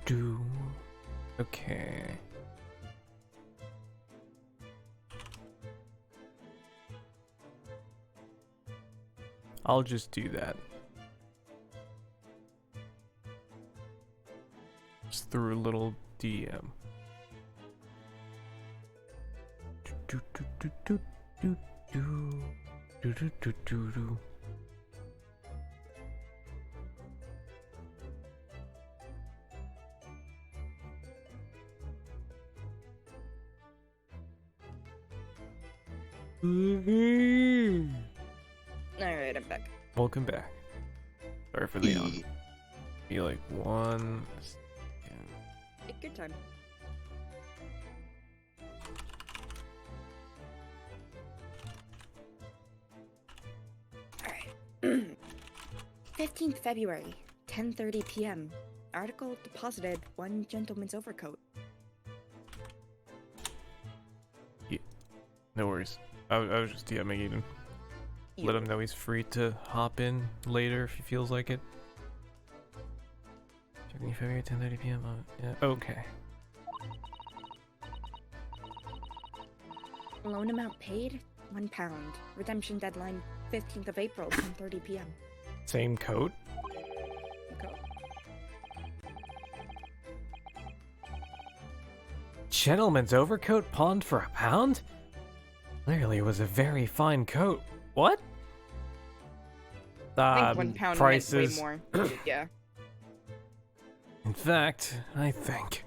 Do. Okay. I'll just do that. Just through a little DM. Do. Alright, I'm back. Welcome back. Sorry for the yawn. Be like 1 second. Take your time. 15th February, 10:30 p.m. Article deposited one gentleman's overcoat. No worries. I was just DMing Eden. Let him know he's free to hop in later if he feels like it. Checking February 10:30 p.m. Yeah, okay. Loan amount paid, £1. Redemption deadline, 15th of April, 10:30 p.m. Same coat? Okay. Gentleman's overcoat pawned for £1? Clearly it was a very fine coat. What? I think £1 prices. meant way more. Yeah. In fact, I think.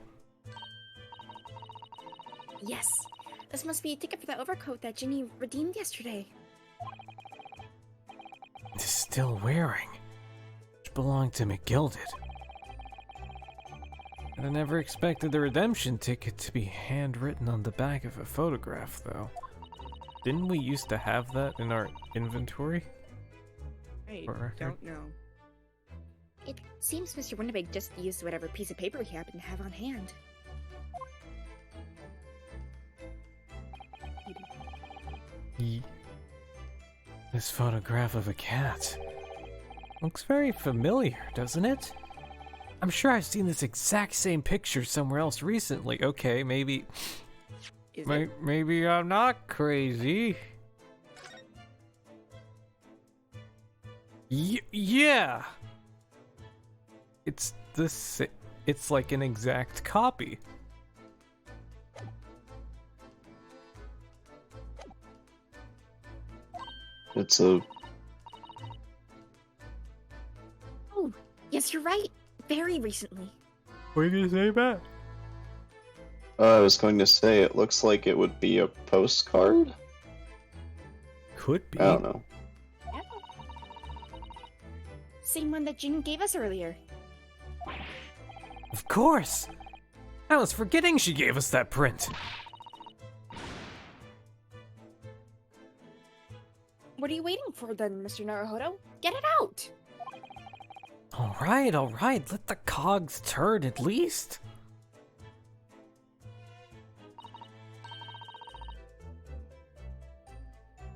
Yes, this must be a ticket for the overcoat that Ginny redeemed yesterday. It is still wearing. Which belonged to McGilded. And I never expected the redemption ticket to be handwritten on the back of a photograph, though. Didn't we used to have that in our inventory? I For record? don't know. It seems Mr. Winnebago just used whatever piece of paper he happened to have on hand. This photograph of a cat looks very familiar, doesn't it? I'm sure I've seen this exact same picture somewhere else recently. Okay, maybe Is it? maybe I'm not crazy. Yeah. It's this. It's like an exact copy. It's a Oh, yes, you're right. Very recently. What are you gonna say, Matt? I was going to say, it looks like it would be a postcard? Could be. I don't know. Same one that Ginny gave us earlier. Of course! I was forgetting she gave us that print. What are you waiting for then, Mr. Naruhodo? Get it out! Alright, let the cogs turn at least.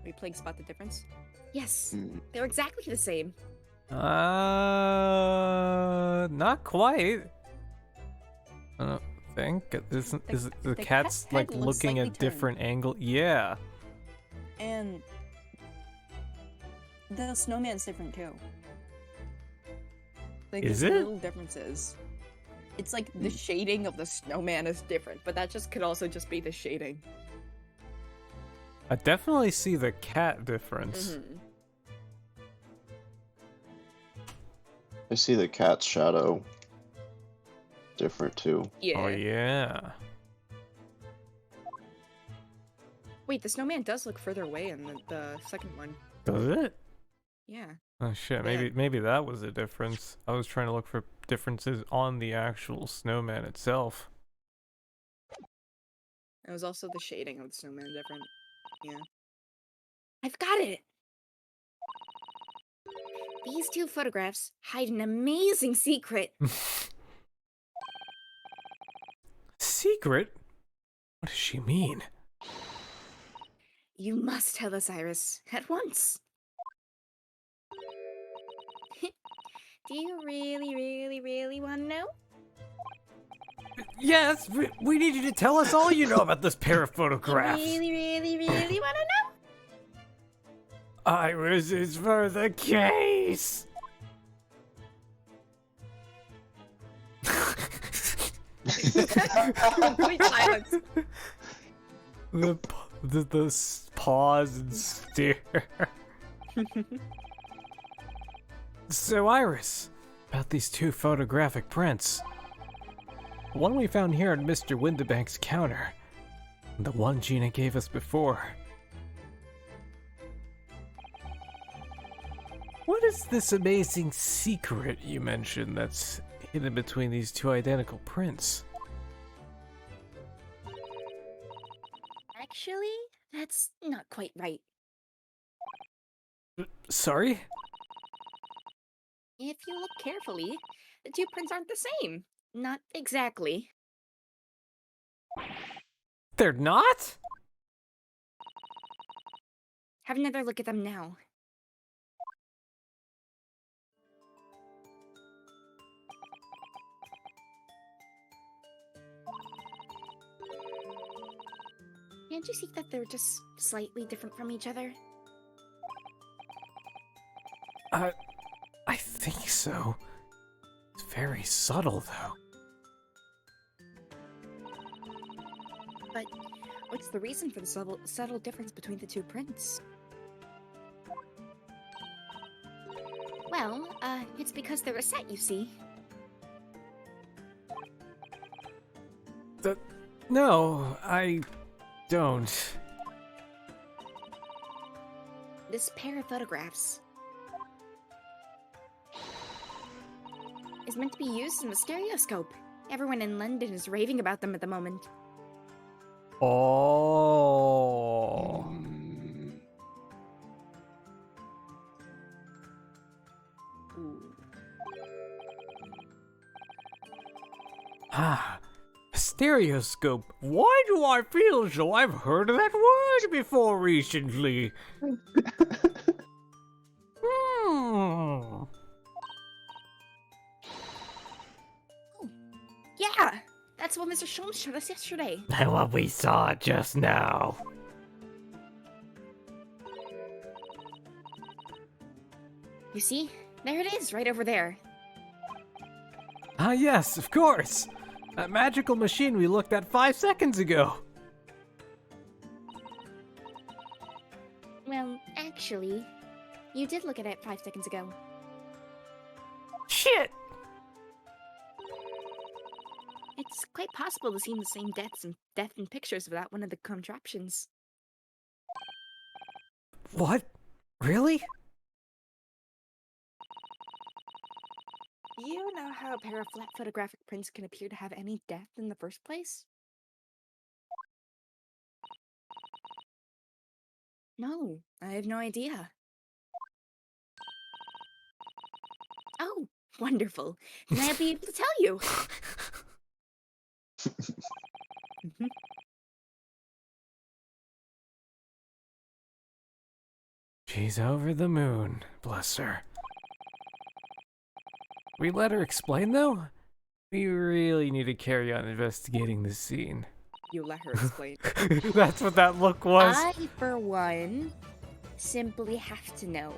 Are you playing Spot the Difference? Yes, Hmm. they're exactly the same. Not quite. I don't think. Isn't is the the cat's cat's like head looks looking slightly at different angle? Yeah. And the snowman's different too. Like, Is there's it? little differences. It's like the shading of the snowman is different, but that just could also just be the shading. I definitely see the cat difference. Mhm. I see the cat's shadow. Different too. Yeah. Oh yeah. Wait, the snowman does look further away in the second one. Does it? Yeah. Oh shit, Yeah. maybe that was the difference. I was trying to look for differences on the actual snowman itself. It was also the shading of the snowman different. Yeah. I've got it! These two photographs hide an amazing secret. Secret? What does she mean? You must tell us, Iris, at once. Do you really want to know? Yes, we need you to tell us all you know about this pair of photographs. Really want to know? Iris is for the case. Complete silence. The pause and stare. So Iris, about these two photographic prints. The one we found here on Mr. Windibank's counter, and the one Gina gave us before. What is this amazing secret you mentioned that's hidden between these two identical prints? Actually, that's not quite right. Sorry? if you look carefully, the two prints aren't the same. Not exactly. They're not? Have another look at them now. Can't you see that they're just slightly different from each other? I think so. It's very subtle, though. But what's the reason for the subtle difference between the two prints? Well, it's because they're a set, you see. No, I don't. This pair of photographs is meant to be used in the stereoscope. Everyone in London is raving about them at the moment. Oh. Ah, a stereoscope. Why do I feel as though I've heard of that word before recently? Yeah, that's what Mr. Sholmes showed us yesterday. And what we saw just now. You see? There it is, right over there. Ah, yes, of course. That magical machine we looked at 5 seconds ago. Well, actually, you did look at it 5 seconds ago. Shit! It's quite possible to see the same death in pictures without one of the contraptions. What? Really? You know how a pair of flat photographic prints can appear to have any depth in the first place? No, I have no idea. Oh, wonderful. Then I'll be able to tell you. She's over the moon, bless her. We let her explain, though? We really need to carry on investigating this scene. You let her explain. That's what that look was. I, for one, simply have to know.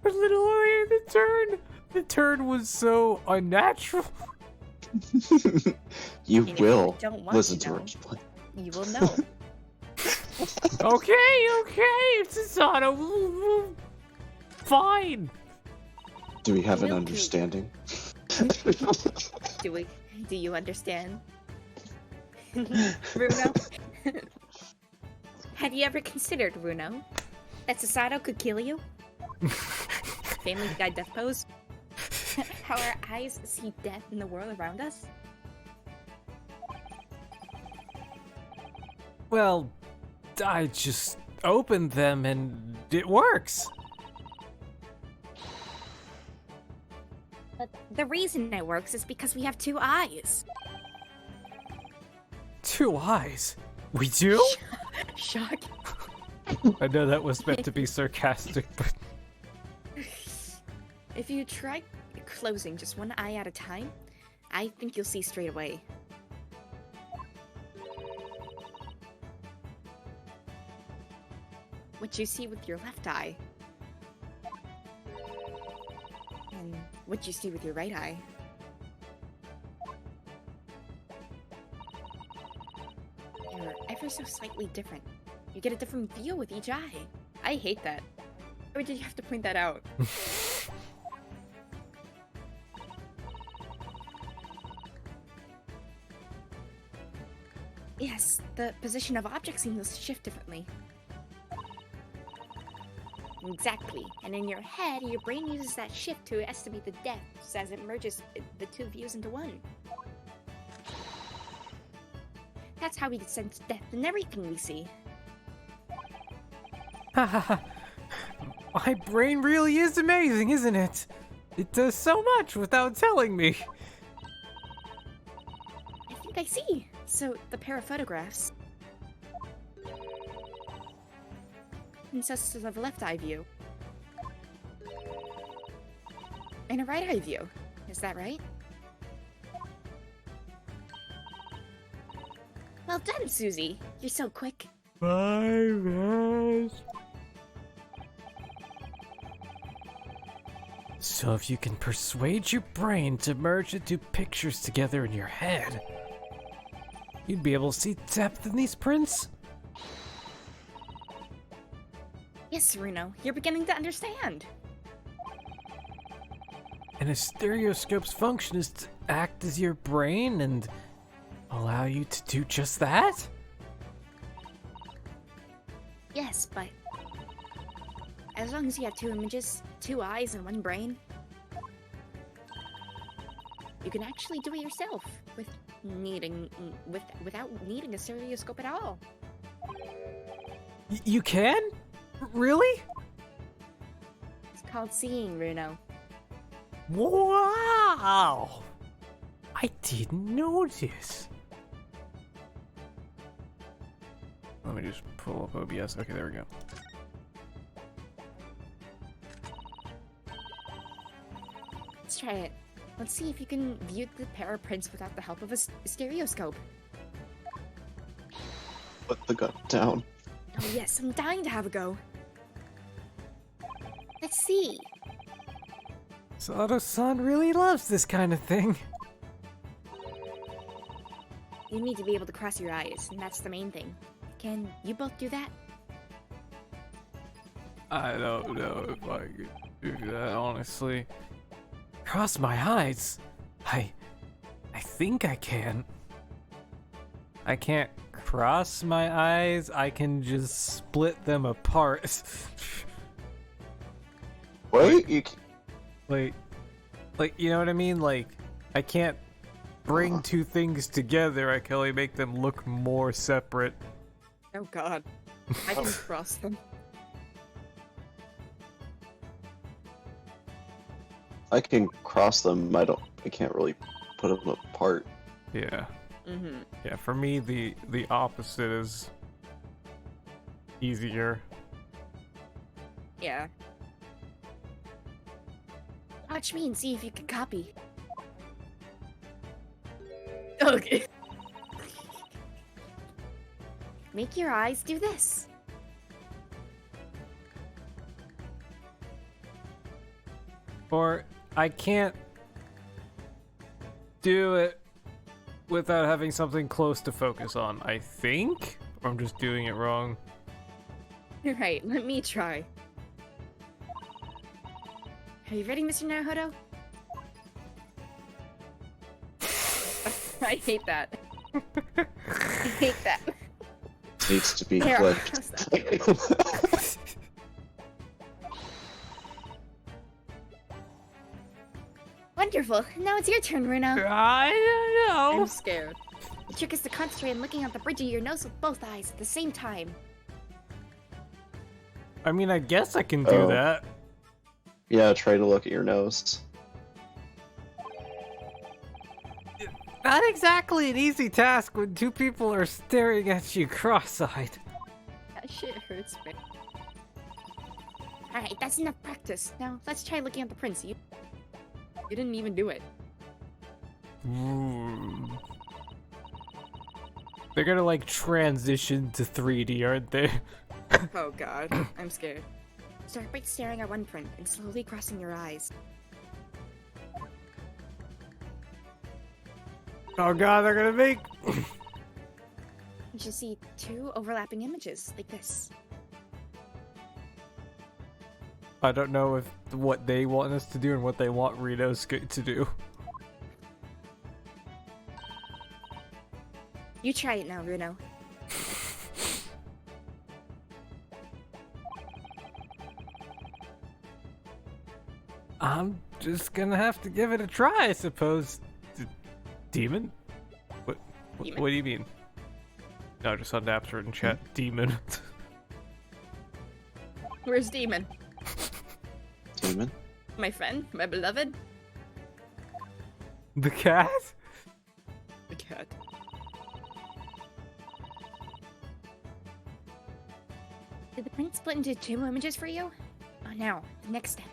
But little earlier, the turn was so unnatural. You And if will you don't want listen to to her know, explain. You will know. Okay, it's Susanoo. Fine. Do we have an Milky. understanding? Do you understand? Bruno? Have you ever considered, Bruno, that Susanoo could kill you? Family Guy death pose? How our eyes see death in the world around us? Well, I just opened them and it works. But the reason it works is because we have two eyes. 2 eyes. We do? Shock. I know that was meant to be sarcastic, but If you try closing just one eye at a time, I think you'll see straight away. What you see with your left eye. And what you see with your right eye. They're ever so slightly different. You get a different view with each eye. I hate that. Why did you have to point that out? Yes, the position of objects seems to shift differently. Exactly, and in your head, your brain uses that shift to estimate the depths as it merges the two views into one. That's how we sense depth in everything we see. my brain really is amazing, isn't it? It does so much without telling me. I think I see. So, the pair of photographs consists of a left eye view and a right eye view. Is that right? Well done, Susie. You're so quick. So if you can persuade your brain to merge the two pictures together in your head, you'd be able to see depth in these prints? Yes, Runo, you're beginning to understand. And a stereoscope's function is to act as your brain and allow you to do just that? Yes, but as long as you have two images, two eyes, and one brain, you can actually do it yourself without needing a stereoscope at all. You can? Really? It's called seeing, Runo. Wow! I didn't notice. Let me just pull up OBS. Okay, there we go. Let's try it. Let's see if you can view the pair of prints without the help of a stereoscope. Put the gun down. Oh yes, I'm dying to have a go. Let's see. Sato-san really loves this kind of thing. You need to be able to cross your eyes, and that's the main thing. Can you both do that? I don't know if I could do that, honestly. Cross my eyes? I think I can. I can't cross my eyes, I can just split them apart. Wait, you like, you know what I mean? Like, I can't bring two things together, I can only make them look more separate. Oh god. I can cross them. I can cross them. I can't really put them apart. Yeah. Mm-hmm. Yeah, for me, the opposite is easier. Yeah. Watch me and see if you can copy. Okay. Make your eyes do this. Or I can't do it without having something close to focus on, I think? Or I'm just doing it wrong. Alright, let me try. Are you ready, Mr. Naruhodo? I hate that. I hate that. Needs to be Here, flipped. Wonderful. Now it's your turn, Runo. I don't know. I'm scared. The trick is to concentrate on looking at the bridge of your nose with both eyes at the same time. I mean, I guess I can do Oh. that. Yeah, try to look at your nose. Not exactly an easy task when two people are staring at you cross-eyed. That shit hurts me. Alright, that's enough practice. Now, let's try looking at the prints. You didn't even do it. They're gonna like transition to 3D, aren't they? Oh god, I'm scared. Start by staring at one print and slowly crossing your eyes. Oh god, they're gonna make... You should see two overlapping images, like this. I don't know if what they want us to do and what they want Rito's to do. You try it now, Runo. I'm just gonna have to give it a try, I suppose. Demon? What? Demon. What do you mean? No, I just saw Napster in chat. Demon. Where's Demon? Demon. My friend, my beloved. The cat? The cat. Did the print split into 2 images for you? Oh, now, the next step.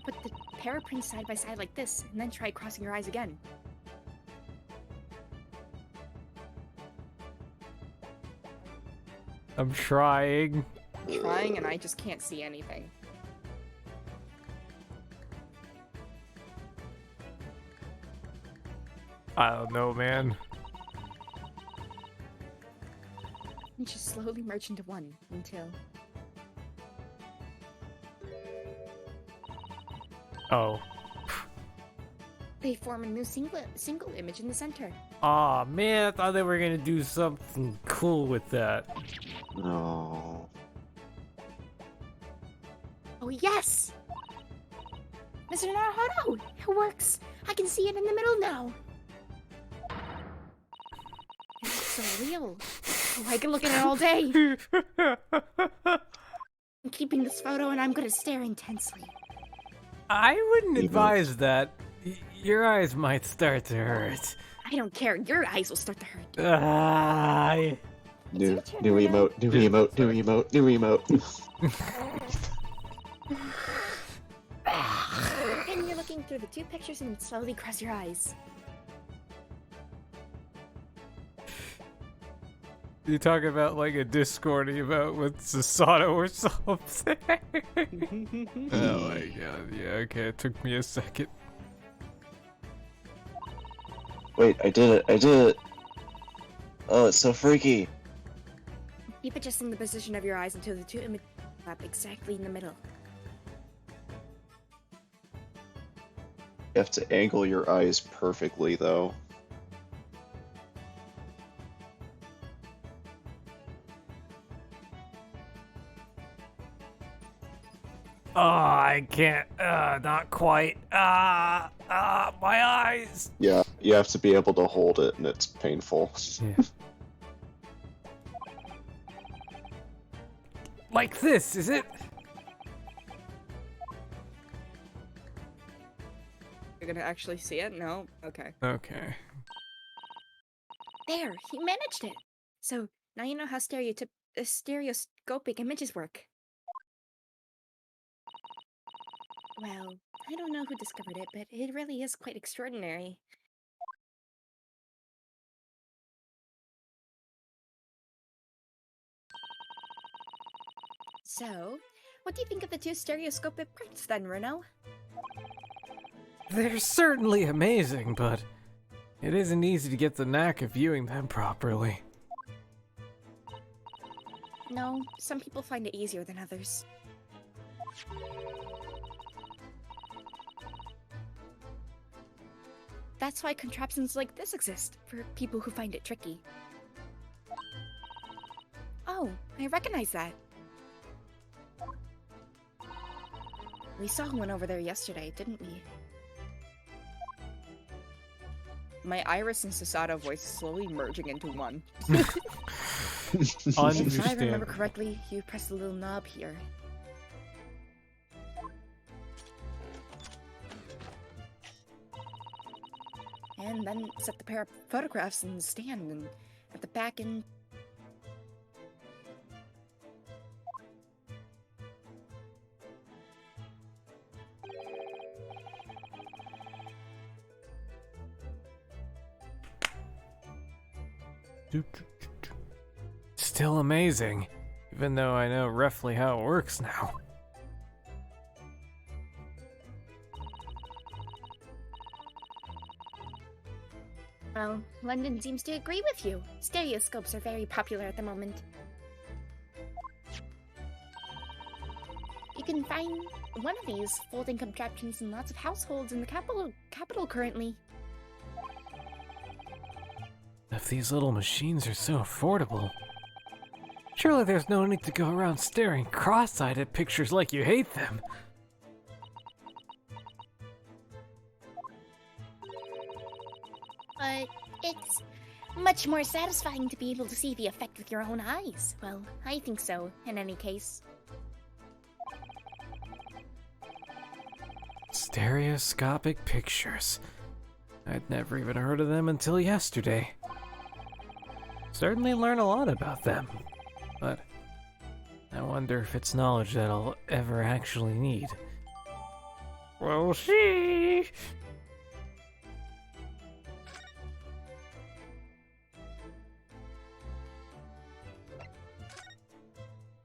Put the pair of prints side by side like this, and then try crossing your eyes again. I'm trying. Trying, and I just can't see anything. I don't know, man. And just slowly merge into one until... Oh. they form a new single image in the center. Aw, man, I thought they were gonna do something cool with that. No. Oh, yes! Mr. Naruhodo! It works! I can see it in the middle now! It's so real. Oh, I can look at it all day! I'm keeping this photo and I'm gonna stare intensely. I wouldn't Emote. advise that. Your eyes might start to hurt. I don't care, your eyes will start to hurt. New your turn, emote, new emote, new emote, new emote. And you're looking through the 2 pictures and slowly cross your eyes. You talk about like a Discord emote with Susato or something. Oh my god, yeah, okay, it took me a second. Wait, I did it. Oh, it's so freaky. Keep adjusting the position of your eyes until the 2 images up exactly in the middle. You have to angle your eyes perfectly, though. Oh, I can't, not quite. My eyes. Yeah, you have to be able to hold it, and it's painful. Yeah. Like this, is it? You're gonna actually see it? No? Okay. Okay. There, he managed it! So, now you know how stereoscopic images work. Well, I don't know who discovered it, but it really is quite extraordinary. So, what do you think of the 2 stereoscopic prints then, Renault? They're certainly amazing, but it isn't easy to get the knack of viewing them properly. No, some people find it easier than others. That's why contraptions like this exist, for people who find it tricky. Oh, I recognize that. We saw one over there yesterday, didn't we? My Iris and Susato voice slowly merging into one. If I remember Understand. correctly, you press the little knob here. And then set the pair of photographs in the stand and at the back and... Still amazing, even though I know roughly how it works now. Well, London seems to agree with you. Stereoscopes are very popular at the moment. You can find one of these folding contraptions in lots of households in the capital currently. If these little machines are so affordable, surely there's no need to go around staring cross-eyed at pictures like you hate them. But it's Much more satisfying to be able to see the effect with your own eyes. Well, I think so, in any case. Stereoscopic pictures. I'd never even heard of them until yesterday. Certainly learn a lot about them, but I wonder if it's knowledge that I'll ever actually need. We'll see.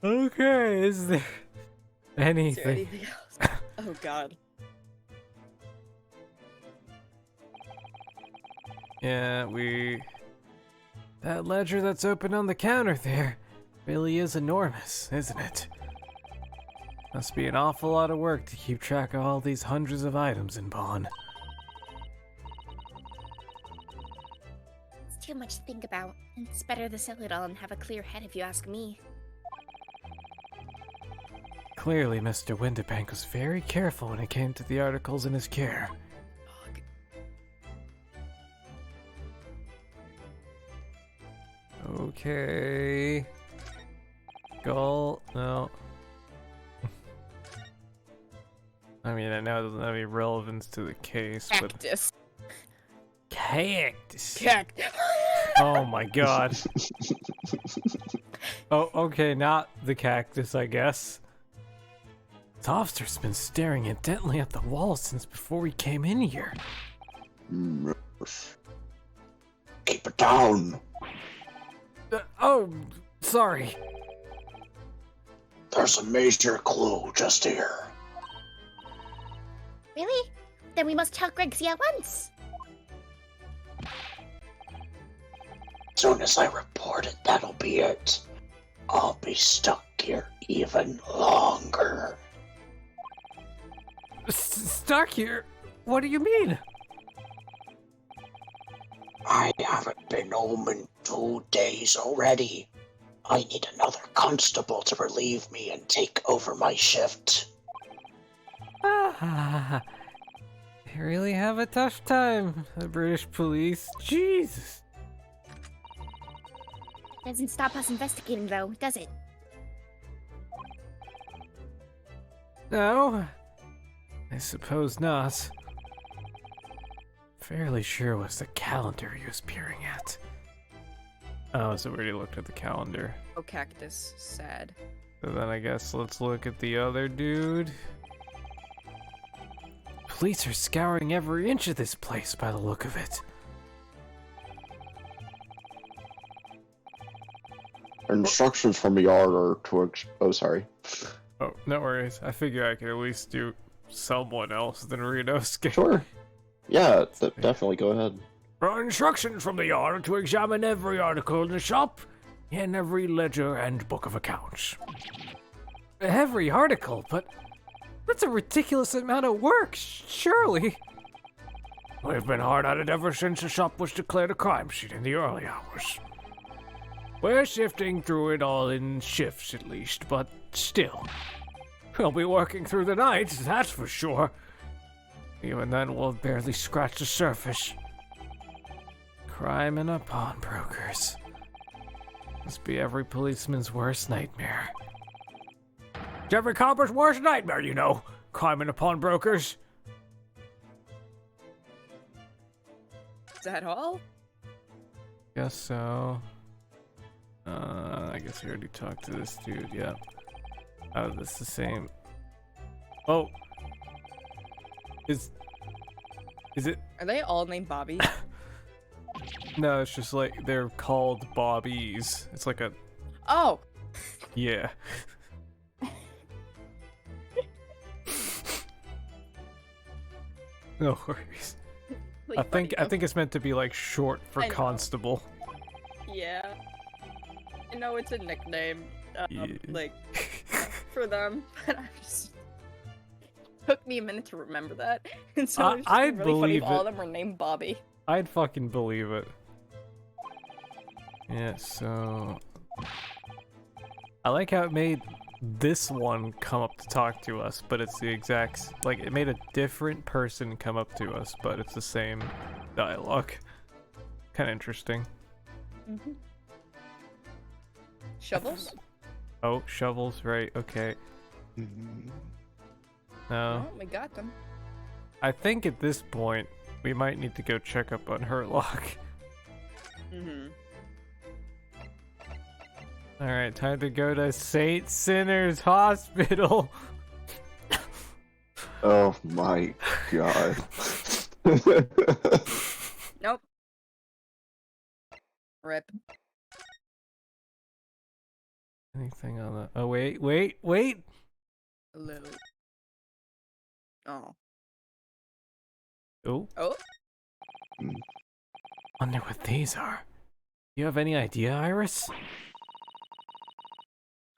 Okay, is there Is there anything? anything else? Oh god. Yeah, that ledger that's open on the counter there really is enormous, isn't it? Must be an awful lot of work to keep track of all these hundreds of items in pawn. It's too much to think about. It's better to sell it all and have a clear head if you ask me. Clearly, Mr. Winterbank was very careful when it came to the articles in his care. Okay. Gull, no. I mean, I know it doesn't have any relevance to the case, but... Cactus. Cactus! Cactus. Oh my god. Oh, okay, not the cactus, I guess. The officer's been staring intently at the wall since before we came in here. Keep it down. Oh, sorry. There's a major clue just here. Really? Then we must tell Grigsy at once. Soon as I report it, that'll be it. I'll be stuck here even longer. Stuck here? What do you mean? I haven't been home in 2 days already. I need another constable to relieve me and take over my shift. Ah, they really have a tough time, the British police. Jesus. Doesn't stop us investigating, though, does it? No? I suppose not. Fairly sure it was the calendar he was peering at. Oh, so we already looked at the calendar. Oh, cactus. Sad. So then I guess let's look at the other dude. Police are scouring every inch of this place by the look of it. Instructions from the yard are to oh, sorry. Oh, no worries. I figure I could at least do someone else than Renosuke. Sure. Yeah, definitely go ahead. Instructions from the yard to examine every article in the shop and every ledger and book of accounts. Every article? But that's a ridiculous amount of work, surely. We've been hard at it ever since the shop was declared a crime scene in the early hours. We're sifting through it all in shifts at least, but still. We'll be working through the night, that's for sure. Even then, we'll have barely scratched the surface. Crime in a pawnbroker's. Must be every policeman's worst nightmare. It's every copper's worst nightmare, you know. Crime in a pawnbroker's. Is that all? Guess so. I guess we already talked to this dude, yeah. Oh, that's the same. Oh! Is it? Are they all named Bobby? No, it's just like, they're called Bobbies. It's like a, Oh! yeah. No worries. I think it's meant to be like short for I know. constable. Yeah. I know it's a nickname, Yeah. like, for them, but I just... took me a minute to remember that, and so it's just I'd really funny if believe all it. of them were named Bobby. I'd fucking believe it. Yeah, so... I like how it made this one come up to talk to us, but it's the exact... Like, it made a different person come up to us, but it's the same dialogue. Kinda interesting. Mm-hmm. Shovels? Oh, shovels, right, okay. No. Oh, we got them. I think at this point, we might need to go check up on Hurtlock. Mm-hmm. Alright, time to go to St. Sinner's Hospital. Oh my god. Nope. Rip. Anything on the... Oh, wait. Hello. Oh. Oh, Oh? wonder what these are. You have any idea, Iris?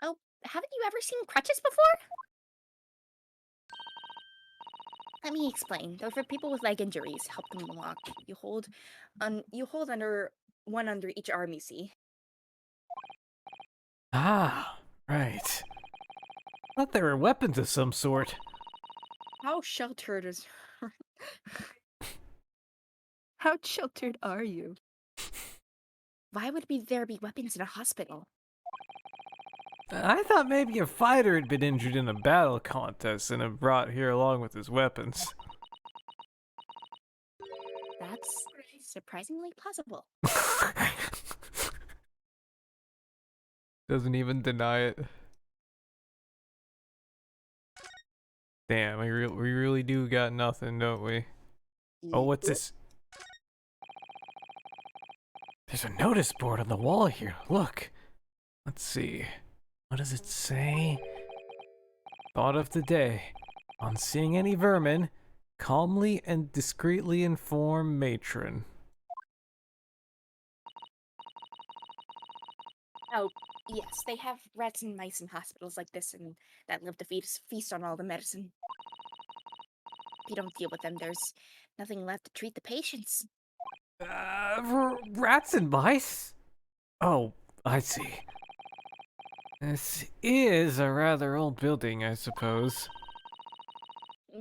Oh, haven't you ever seen crutches before? Let me explain. They're for people with leg injuries. Help them walk. You hold under one under each arm, you see. Ah, right. Thought they were weapons of some sort. How sheltered is... How sheltered are you? Why would there be weapons in a hospital? I thought maybe a fighter had been injured in a battle contest and had brought here along with his weapons. That's surprisingly plausible. Doesn't even deny it. Damn, we really do got nothing, don't we? Oh, what's this? There's a notice board on the wall here. Look. Let's see. What does it say? Thought of the day. On seeing any vermin, calmly and discreetly inform matron. Oh, yes, they have rats and mice in hospitals like this and that live to feast on all the medicine. If you don't deal with them, there's nothing left to treat the patients. Rats and mice? Oh, I see. This is a rather old building, I suppose.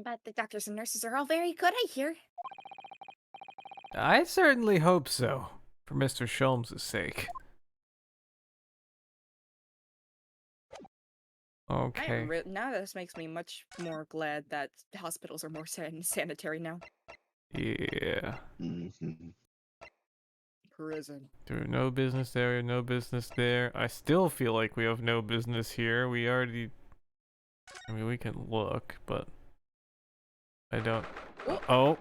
But the doctors and nurses are all very good, I hear. I certainly hope so, for Mr. Sholmes' sake. Okay. Now this makes me much more glad that hospitals are more sanitary now. Yeah. Prison. There no business there, no business there. I still feel like we have no business here. We already... I mean, we can look, but... I don't... Oh!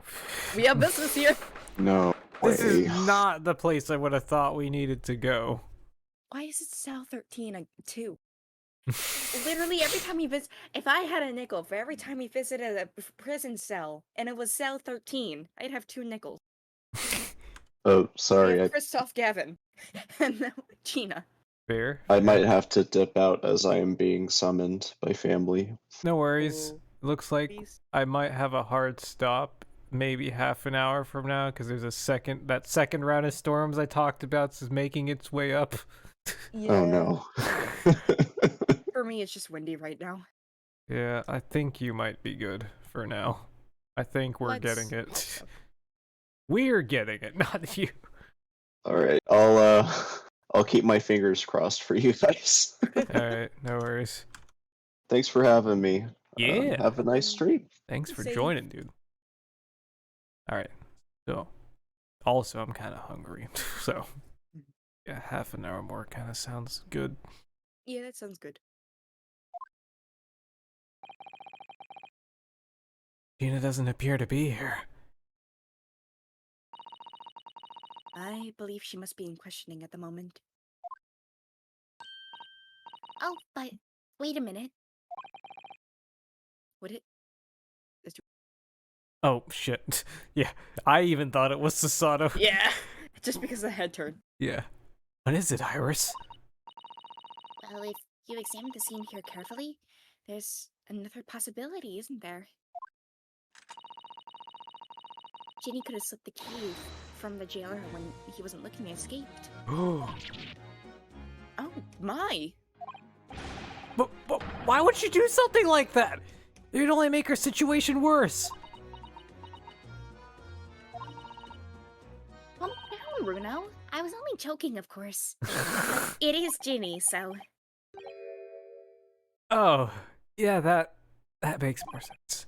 We have business here! No This is way. not the place I would have thought we needed to go. Why is it cell 13 and 2? Literally every time we visit, if I had a nickel for every time we visited a prison cell and it was cell 13, I'd have 2 nickels. Oh, We sorry. have Christoph Gavin and now Gina. Fair. I might have to dip out as I am being summoned by family. No worries. Oh, Looks like please. I might have a hard stop maybe half an hour from now because there's that second round of storms I talked about is making its way up. Oh no. For me, it's just windy right now. Yeah, I think you might be good for now. I think we're getting it. We're getting it, not you. All right, I'll keep my fingers crossed for you guys. Alright, no worries. Thanks for having me. Yeah. Have a nice stream. Thanks for Safe. joining, dude. Alright, so. Also, I'm kind of hungry, so. Yeah, half an hour more kind of sounds good. Yeah, that sounds good. Gina doesn't appear to be here. I believe she must be in questioning at the moment. Oh, but wait a minute. Would it? Oh, shit. Yeah, I even thought it was Sasato. Yeah, just because the head turned. Yeah. What is it, Iris? Well, if you examine the scene here carefully, there's another possibility, isn't there? Ginny could have slipped the key from the jailer when he wasn't looking and escaped. Oh, Oh, my! but why would you do something like that? It'd only make her situation worse. Calm down, Bruno. I was only joking, of course. But it is Ginny, so... Oh, yeah, that makes more sense.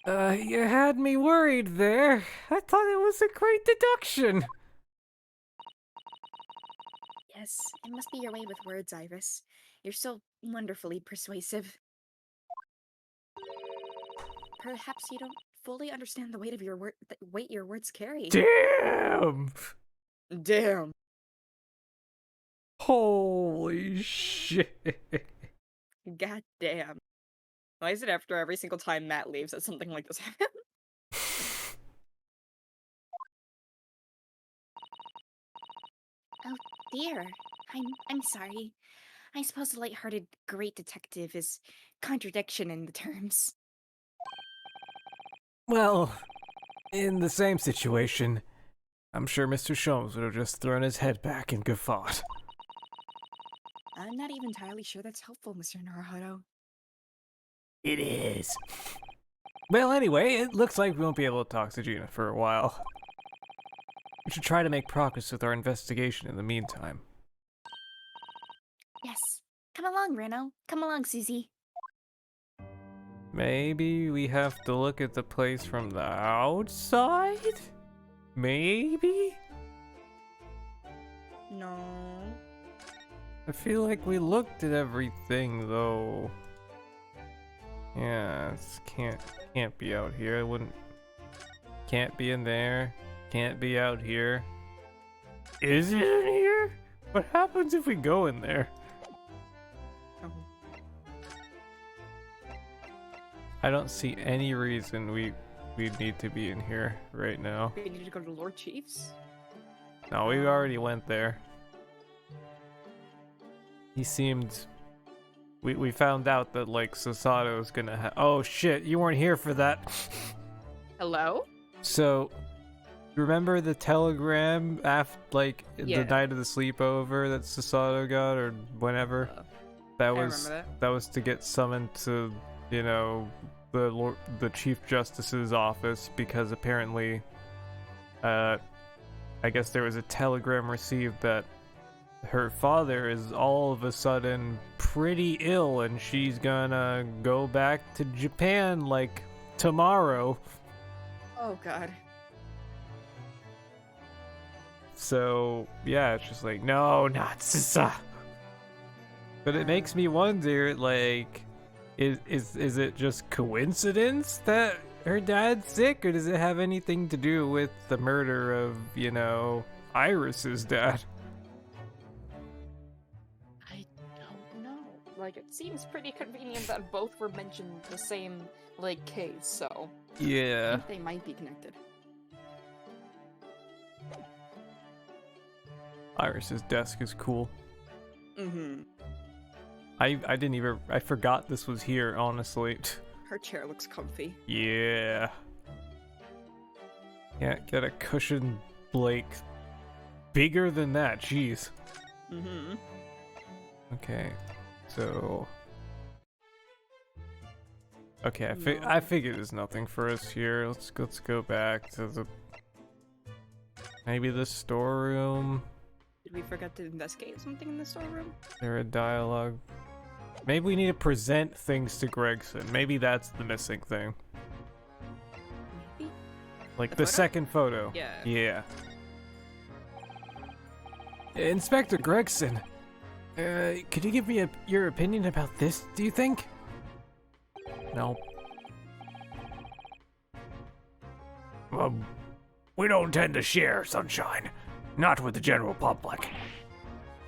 You had me worried there. I thought it was a great deduction. Yes, it must be your way with words, Iris. You're so wonderfully persuasive. Perhaps you don't fully understand the weight of your weight your words carry. Damn! Damn. Holy shit. God damn. Why is it after every single time Matt leaves that something like this happens? Oh dear. I'm sorry. I suppose a light-hearted great detective is contradiction in the terms. Well, in the same situation, I'm sure Mr. Sholmes would have just thrown his head back and guffawed. I'm not even entirely sure that's helpful, Mr. Naruhodo. It is. Well, anyway, it looks like we won't be able to talk to Gina for a while. We should try to make progress with our investigation in the meantime. Yes. Come along, Reno. Come along, Susie. Maybe we have to look at the place from the outside? Maybe? No. I feel like we looked at everything, though. Yeah, it can't be out here. It wouldn't. Can't be in there. Can't be out here. Is it in here? What happens if we go in there? Oh. I don't see any reason we'd need to be in here right now. We need to go to Lord Chief's? No, we already went there. He seemed... We found out that, like, Sasato's gonna oh shit, you weren't here for that. Hello? So, remember the telegram after, like, Yeah. the night of the sleepover that Sasato got, or whenever? I remember That was to get summoned to, you know, the Chief Justice's office, because apparently, I guess there was a telegram received that her father is all of a sudden pretty ill and she's gonna go back to Japan, like, tomorrow. Oh god. So, yeah, it's just like, no, not Sasa. But it makes me wonder, like, is it just coincidence that her dad's sick, or does it have anything to do with the murder of, you know, Iris's dad? I don't know. Like, it seems pretty convenient that both were mentioned the same, like, case, so... I Yeah. think they might be connected. Iris's desk is cool. Mm-hmm. I forgot this was here, honestly. Her chair looks comfy. Yeah. Yeah, get a cushion, Blake. Bigger than that, jeez. Mm-hmm. Okay, so... Okay, No. I figured there's nothing for us here. Let's go back to the... Maybe the storeroom? Did we forget to investigate something in the storeroom? There a dialogue? Maybe we need to present things to Gregson. Maybe that's the missing thing. Maybe? Like The the photo? second photo. Yeah. Yeah. Inspector Gregson, could you give me your opinion about this, do you think? No. We don't tend to share, Sunshine. Not with the general public.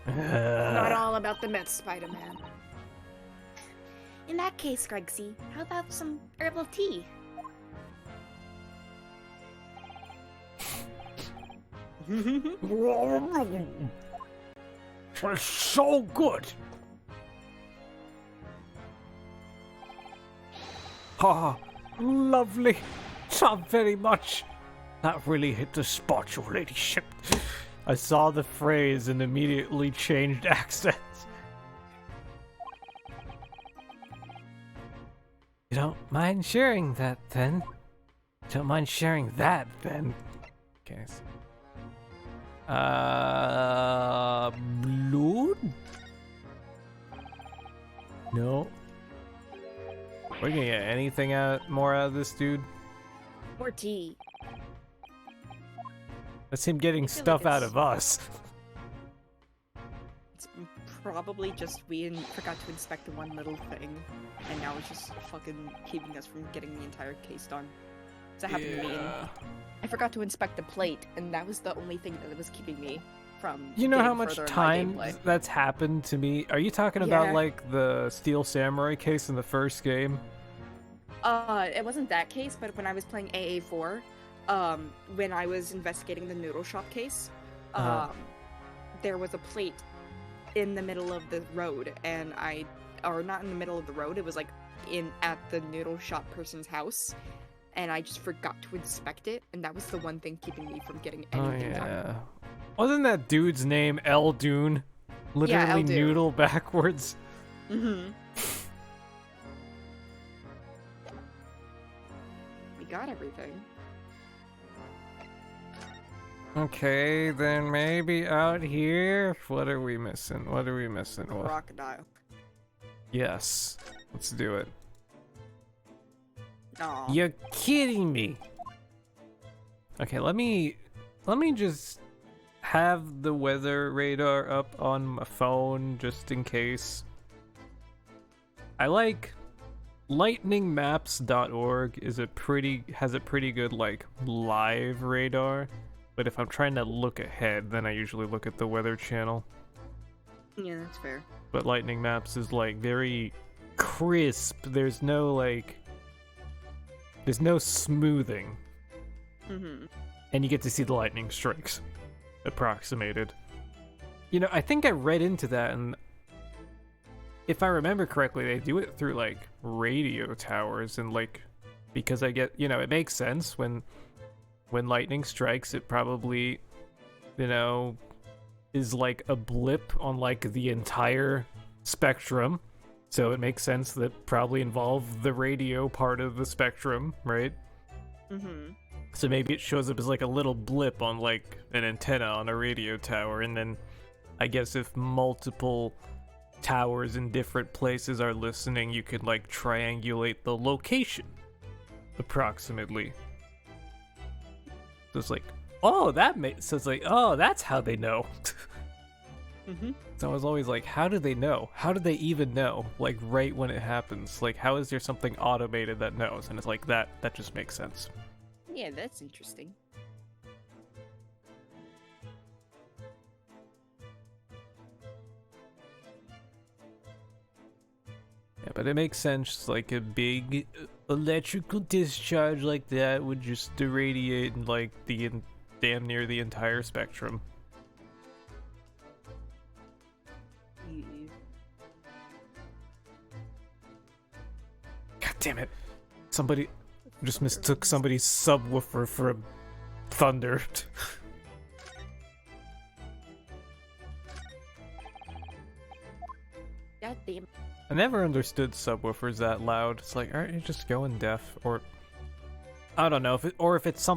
Not all about the myths, Spider-Man. In that case, Gregsy, how about some herbal tea? It's so good. Ah, lovely. Not very much. That really hit the spot, your ladyship. I saw the phrase and immediately changed accents. You don't mind sharing that, then? Don't mind sharing that, then? Okay. Blood? No. We're gonna get anything more out of this dude? More tea. That's him getting I feel stuff like out it's- of us. It's probably just we forgot to inspect the one little thing, and now it's just fucking keeping us from getting the entire case done. That happened to me. And I forgot to inspect the plate, and that was the only thing that was keeping me from. You know how getting much further in my time gameplay. that's happened to me? Are you talking about Yeah. like the Steel Samurai case in the first game? It wasn't that case, but when I was playing AA4, when I was investigating the noodle shop case, Uh-huh. there was a plate in the middle of the road, and or not in the middle of the road, it was like at the noodle shop person's house, and I just forgot to inspect it, and that was the one thing keeping me from getting Oh anything done. yeah. Wasn't that dude's name Eldoon? Literally Eldoon. noodle backwards. Mm-hmm. We got everything. Okay, then maybe out here. What are we missing? What are we missing? What? Crocodile. Yes. Let's do it. Aw. You're kidding me. Okay, let me just have the weather radar up on my phone just in case. I like lightningmaps.org has a pretty good like live radar, but if I'm trying to look ahead, then I usually look at the weather channel. Yeah, that's fair. But lightning maps is like very crisp. There's no smoothing, Mm-hmm. and you get to see the lightning strikes approximated. You know, I think I read into that, and if I remember correctly, they do it through like radio towers, and like because I get, it makes sense when lightning strikes, it probably, is like a blip on like the entire spectrum. So it makes sense that probably involve the radio part of the spectrum, right? Mm-hmm. So maybe it shows up as like a little blip on like an antenna on a radio tower, and then I guess if multiple towers in different places are listening, you could like triangulate the location approximately. So it's like, oh, so it's like, oh, that's how they know. Mm-hmm. So I was always like, how do they know? How do they even know? Like right when it happens? Like how is there something automated that knows? And it's like that just makes sense. Yeah, that's interesting. Yeah, but it makes sense, like a big electrical discharge like that would just irradiate like damn near the entire spectrum. Yeah. God damn it. Somebody just mistook somebody's subwoofer for a thunder. God damn. I never understood subwoofers that loud. It's like, aren't you just going deaf? Or I don't know if it's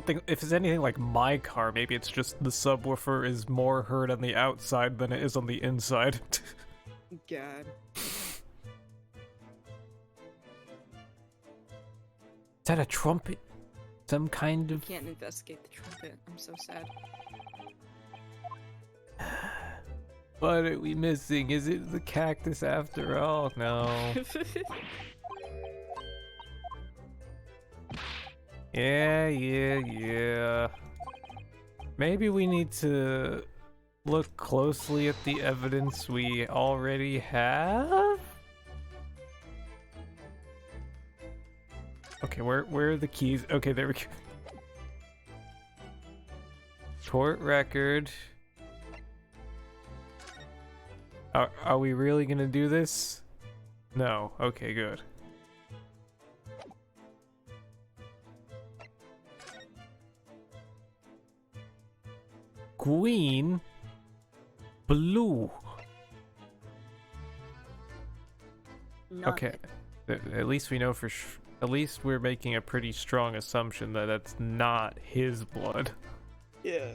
anything like my car, maybe it's just the subwoofer is more heard on the outside than it is on the inside. God. Is that a trumpet? Some kind of... Can't investigate the trumpet. I'm so sad. What are we missing? Is it the cactus after all? No. Yeah. Maybe we need to look closely at the evidence we already have? Okay, where are the keys? Okay, there we go. Court record. Are we really gonna do this? No. Okay, good. Green. Blue. Okay. At least we know for at least we're making a pretty strong assumption that that's not his blood. Yeah.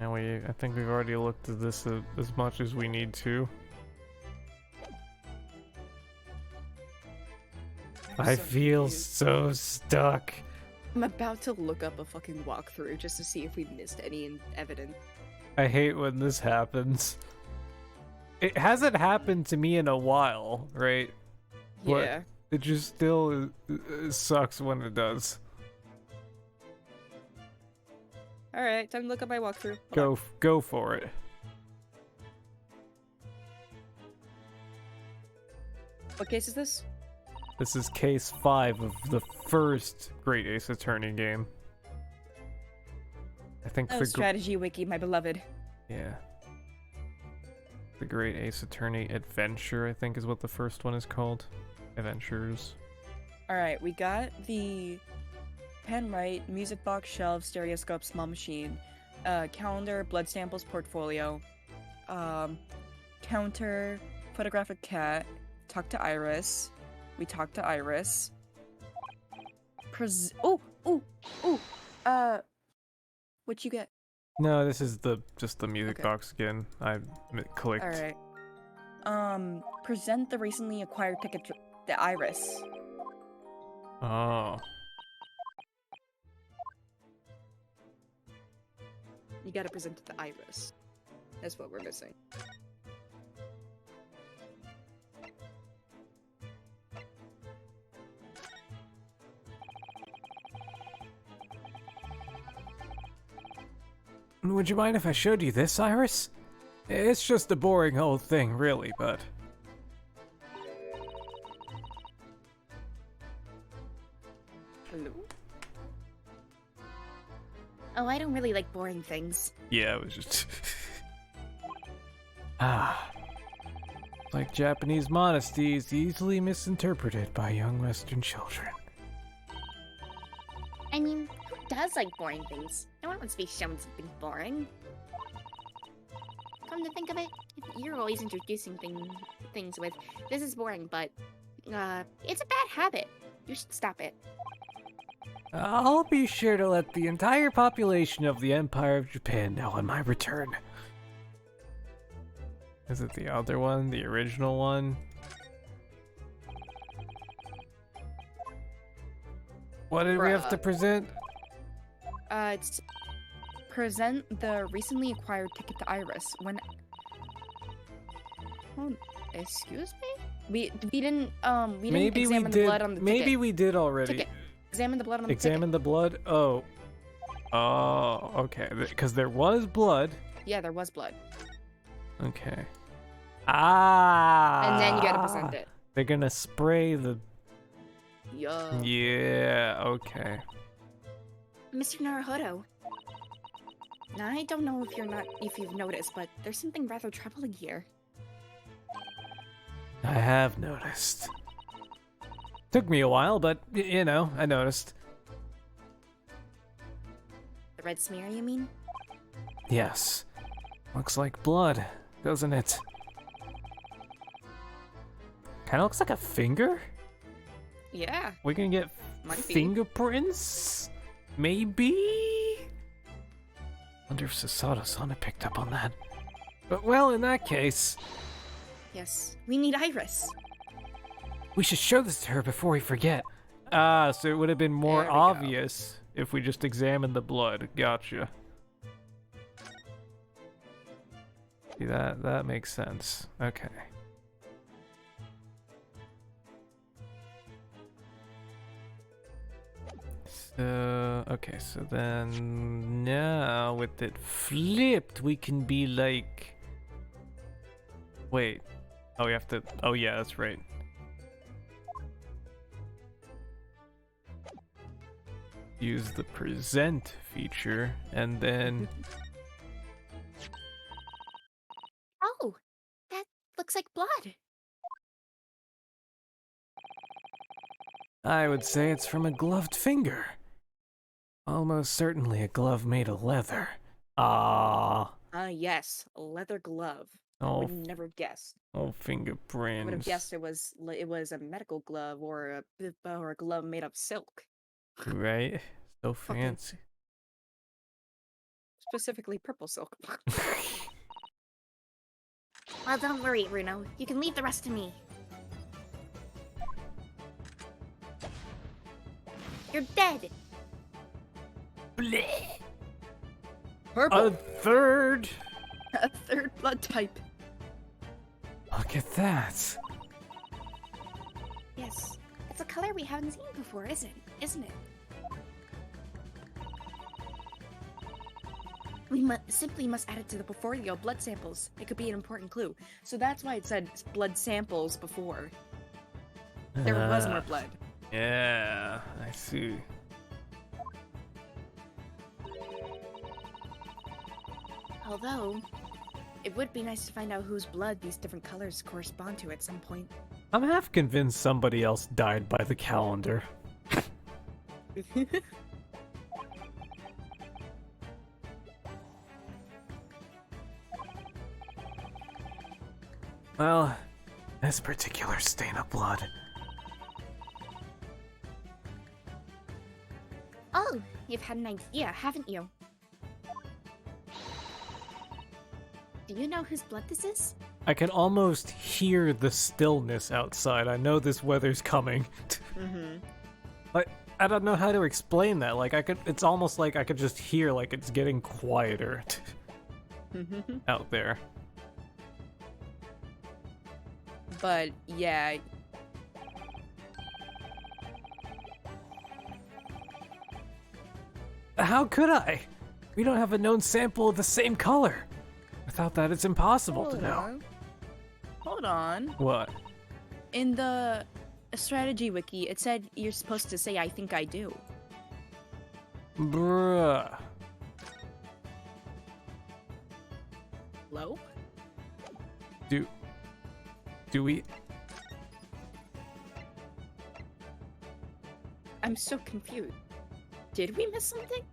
And I think we've already looked at this as much as we need to. I so feel confused. so stuck. I'm about to look up a fucking walkthrough just to see if we missed any evidence. I hate when this happens. It hasn't happened to me in a while, right? But Yeah. it just still sucks when it does. Alright, time to look up my walkthrough. Hold on. Go for it. What case is this? This is case 5 of the first Great Ace Attorney game. I think Oh, strategy wiki, my beloved. yeah. The Great Ace Attorney Adventure, I think is what the first one is called. Adventures. Alright, we got the pen right, music box, shelf, stereoscope, small machine, calendar, blood samples, portfolio, counter, photographic cat, talk to Iris. We talked to Iris. What you get? No, this is just the music Okay. box again. I clicked. Alright. Present the recently acquired ticket to the Iris. Oh. You gotta present it to Iris. That's what we're missing. Would you mind if I showed you this, Iris? It's just a boring old thing, really, but... Hello? Oh, I don't really like boring things. Yeah, it was just... Like Japanese modesty is easily misinterpreted by young Western children. I mean, who does like boring things? No one wants to be shown something boring. Come to think of it, you're always introducing things with, this is boring, but, it's a bad habit. You should stop it. I'll be sure to let the entire population of the Empire of Japan know on my return. Is it the other one? The original one? What did we have to Bruh. present? It's present the recently acquired ticket to Iris. When excuse me? We didn't Maybe we examine did. the blood on the Maybe ticket. we did already. Ticket. Examine the blood on the Examine the blood? Oh. Oh, okay. Because there was blood. ticket. Yeah, there was blood. Okay. Ah! And then you gotta present it. They're gonna spray the... Yo. Yeah, okay. Mr. Naruhodo. Now, I don't know if you've noticed, but there's something rather troubling here. I have noticed. Took me a while, but, you know, I noticed. The red smear, you mean? Yes. Looks like blood, doesn't it? Kinda looks like a finger? Yeah. We can get Might be. fingerprints? Maybe? Wonder if Sasada-sana picked up on that. But, well, in that case, Yes. We need Iris. we should show this to her before we forget. Ah, so it would have been more There we go. obvious if we just examined the blood. Gotcha. See, that makes sense. Okay. So, okay, so then now with it flipped, we can be like... Wait. Oh, we have to... Oh, yeah, that's right. Use the present feature, and then... Oh, that looks like blood. I would say it's from a gloved finger. Almost certainly a glove made of leather. Ah, Yes, a leather glove. oh, Would never guess. oh, I would have fingerprints. guessed it was a medical glove or a glove made of silk. Right? So Fucking- fancy. specifically purple silk. Well, don't worry, Bruno. You can leave the rest to me. You're dead. Purple. A third. A third blood type. Look at that. Yes. It's a color we haven't seen before, isn't it? We simply must add it to the portfolio of blood samples. It could be an important clue. So that's why it said blood samples before. There was more blood. Yeah, I see. Although, it would be nice to find out whose blood these different colors correspond to at some point. I'm half convinced somebody else died by the calendar. Well, this particular stain of blood. Oh, you've had an idea, haven't you? Do you know whose blood this is? I can almost hear the stillness outside. I know this weather's coming. But I don't know how to explain that. Like it's almost like I could just hear like it's getting quieter out there. But yeah. How could I? We don't have a known sample of the same color. Without that, it's impossible to know. Hold on. What? In the strategy wiki, it said you're supposed to say, I think I do. Bruh. Hello? Do we? I'm so confused. Did we miss something?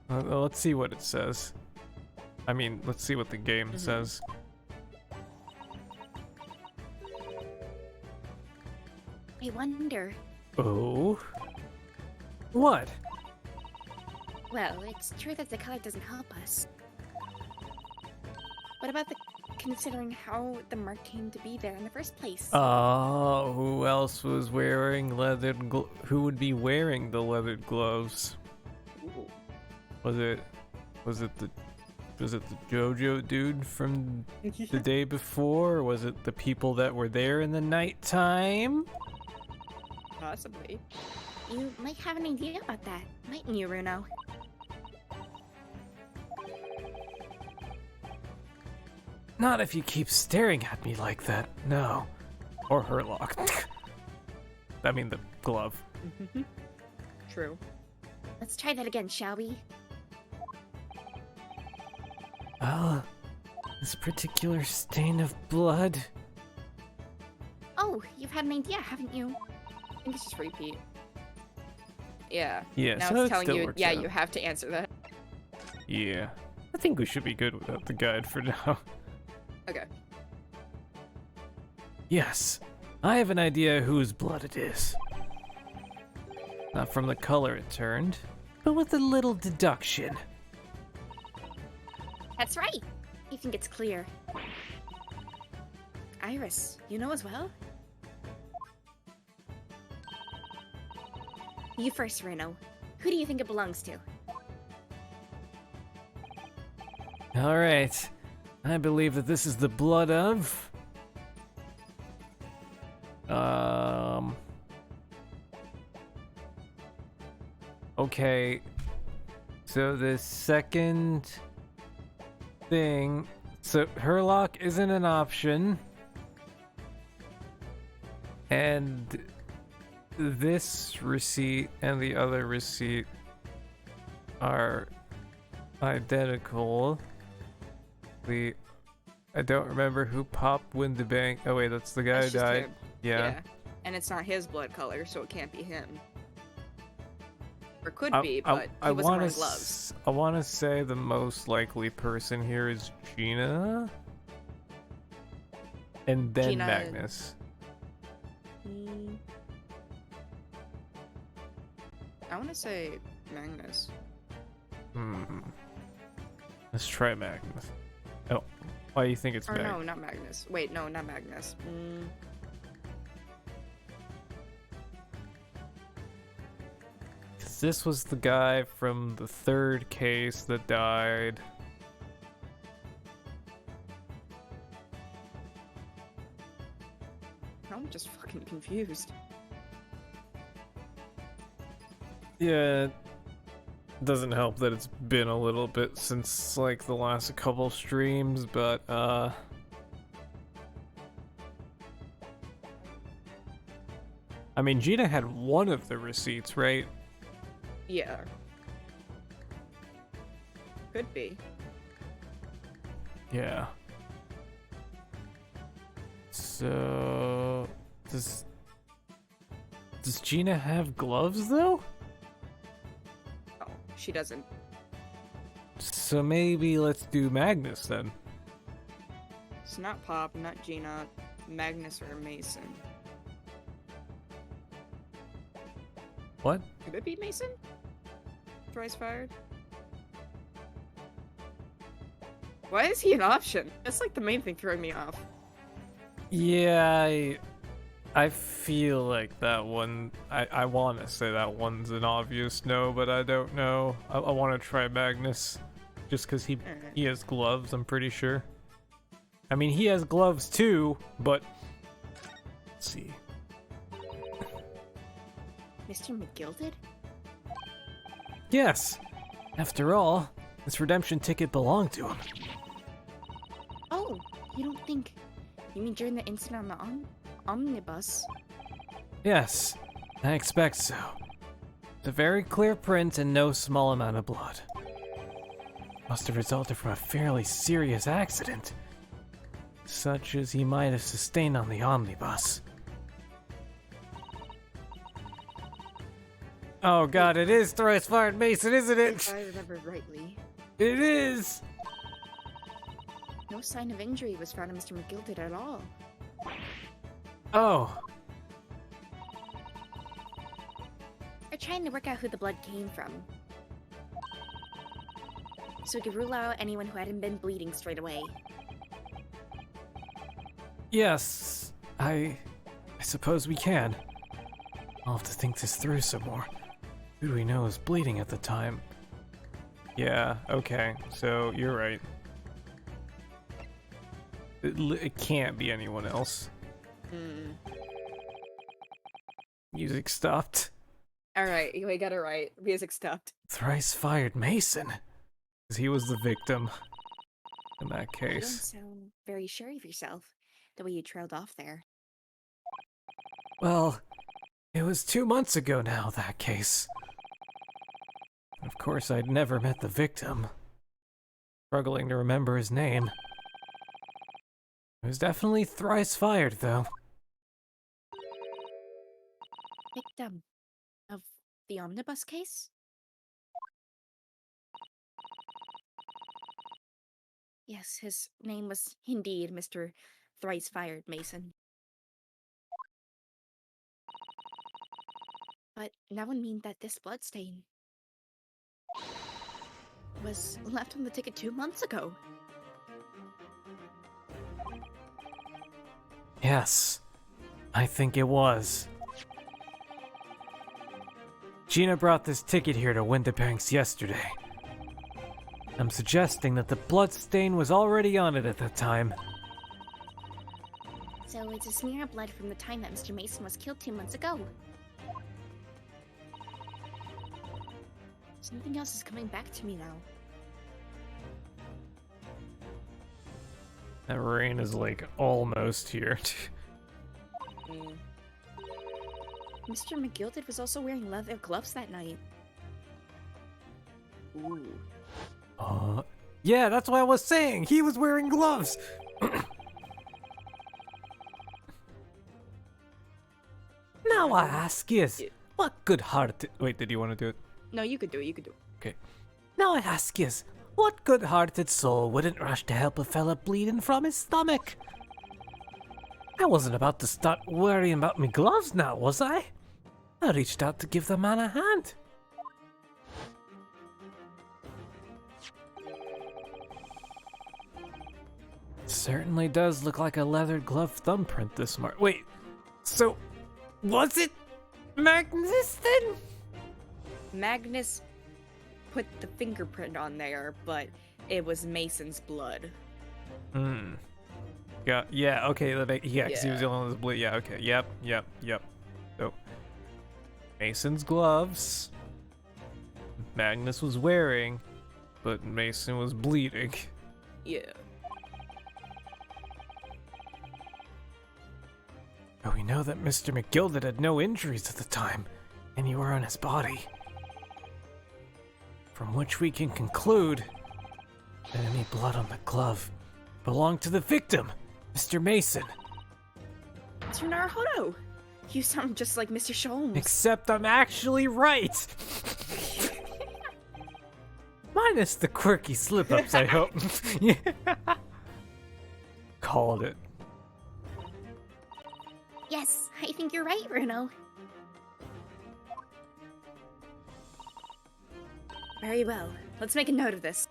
Let's see what it says. I mean, let's see what the game says. I wonder. Oh? What? Well, it's true that the color doesn't help us. What about considering how the mark came to be there in the first place? Oh, who else was wearing leathered who would be wearing the leathered gloves? Ooh. Was it the JoJo dude from the day before? Or was it the people that were there in the nighttime? Possibly. You might have an idea about that, mightn't you, Runo? Not if you keep staring at me like that, no. Or Herlock. I mean the glove. True. Let's try that again, shall we? Well, this particular stain of blood. Oh, you've had an idea, haven't you? I think it's just repeat. Yeah. Yeah, Now so it's it telling still you, works yeah, out. you have to answer that. Yeah. I think we should be good without the guide for now. Okay. Yes, I have an idea whose blood it is. Not from the color it turned, but with a little deduction. That's right. I think it's clear. Iris, you know as well? You first, Runo. Who do you think it belongs to? All right, I believe that this is the blood of... Okay, so the second thing... So Herlock isn't an option. And this receipt and the other receipt are identical. I don't remember who popped when the bank. Oh wait, that's the guy who That's just died. him. Yeah. And it's not his blood color, so it can't be him. Or could be, I but he wasn't wanna wearing gloves. I want to say the most likely person here is Gina. And then Gina- Magnus. I want to say Magnus. Let's try Magnus. Oh, why do you think it's Or Magnus? no, not Magnus. Wait, no, not Magnus. This was the guy from the third case that died. I'm just fucking confused. Yeah, it doesn't help that it's been a little bit since like the last couple streams, but I mean, Gina had one of the receipts, right? Yeah. Could be. Yeah. So does Gina have gloves though? Oh, she doesn't. So maybe let's do Magnus then. It's not Pop, not Gina, Magnus or Mason. What? Could it be Mason? Thrice fired? Why is he an option? That's like the main thing throwing me off. Yeah, I feel like that one. I want to say that one's an obvious no, but I don't know. I want to try Magnus, just because he has gloves. I'm pretty sure. I mean, he has gloves too, but let's see. Mr. McGilded? Yes. After all, this redemption ticket belonged to him. Oh, you don't think... You mean during the incident on the omnibus? Yes, I expect so. It's a very clear print and no small amount of blood. Must have resulted from a fairly serious accident, such as he might have sustained on the omnibus. Oh god, it is thrice fired Mason, isn't If it? I remember rightly. It is! No sign of injury was found on Mr. McGilded at all. Oh, We're trying to work out who the blood came from, so we could rule out anyone who hadn't been bleeding straight away. yes, I suppose we can. I'll have to think this through some more. Who do we know was bleeding at the time? Yeah, okay, so you're right. It can't be anyone else. Music stopped. Alright, we got it right. Music stopped. Thrice fired Mason. 'Cause he was the victim in that You don't case. sound very sure of yourself, the way you trailed off there. Well, it was 2 months ago now, that case. Of course, I'd never met the victim. Struggling to remember his name. It was definitely thrice fired, though. Victim of the omnibus case? Yes, his name was indeed Mr. Thrice Fired Mason. But that would mean that this bloodstain was left on the ticket 2 months ago. Yes, I think it was. Gina brought this ticket here to Winterbanks yesterday. I'm suggesting that the bloodstain was already on it at that time. So it's a smear of blood from the time that Mr. Mason was killed 2 months ago. Something else is coming back to me now. That rain is like almost here. Mr. McGilded was also wearing leather gloves that night. Ooh. Yeah, that's what I was saying. He was wearing gloves. Now I ask is, what good-hearted... Wait, did you want to do it? No, you could do it, you could do it. Okay. Now I ask is, what good-hearted soul wouldn't rush to help a fella bleeding from his stomach? I wasn't about to start worrying about me gloves now, was I? I reached out to give the man a hand. certainly does look like a leathered glove thumbprint this mark. Wait, so was it Magnus then? Magnus put the fingerprint on there, but it was Mason's blood. Hmm. Yeah, okay, yeah, because he was the only one with bleed. Yeah, okay, yep. So, Mason's gloves, Magnus was wearing, but Mason was bleeding. Yeah. But we know that Mr. McGilded had no injuries at the time, anywhere on his body. From which we can conclude that any blood on the glove belonged to the victim, Mr. Mason. Mr. Naruhodo, you sound just like Mr. Sholmes. Except I'm actually right! Minus the quirky slip-ups, I hope. Yeah. Called it. Yes, I think you're right, Bruno. Very well. Let's make a note of this.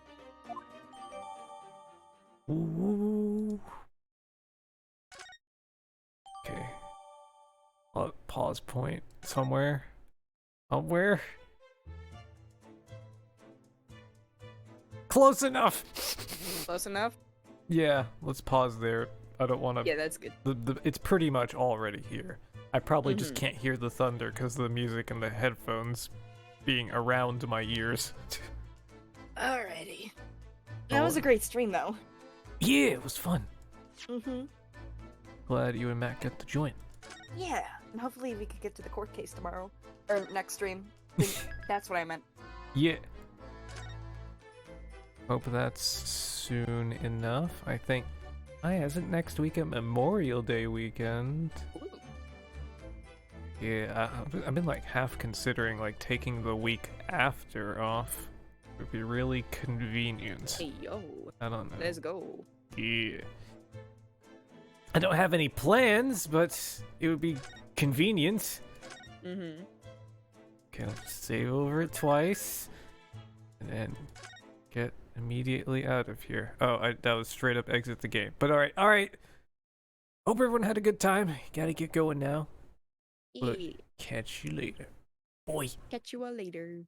Ooh. Okay. Pause point somewhere. Somewhere. Close enough. Close enough? Yeah, let's pause there. I don't want to. Yeah, that's good. It's pretty much already here. I probably just can't hear the thunder because the music and the headphones being around my ears. Alrighty. That was a great stream, though. Yeah, it was fun. Mm-hmm. Glad you and Matt got to join. Yeah, and hopefully we could get to the court case tomorrow. Or next stream. I think that's what I meant. Yeah. Hope that's soon enough. I think. Isn't next week a Memorial Day weekend? Ooh. Yeah, I've been like half considering like taking the week after off. It would be really convenient. Hey, yo. I don't know. Let's go. Yeah. I don't have any plans, but it would be convenient. Mm-hmm. Okay, I'll save over it twice, and then get immediately out of here. Oh, that was straight up exit the game. But all right. Hope everyone had a good time. Gotta get going now. But Yeah. catch you later. Boy. Catch you all later.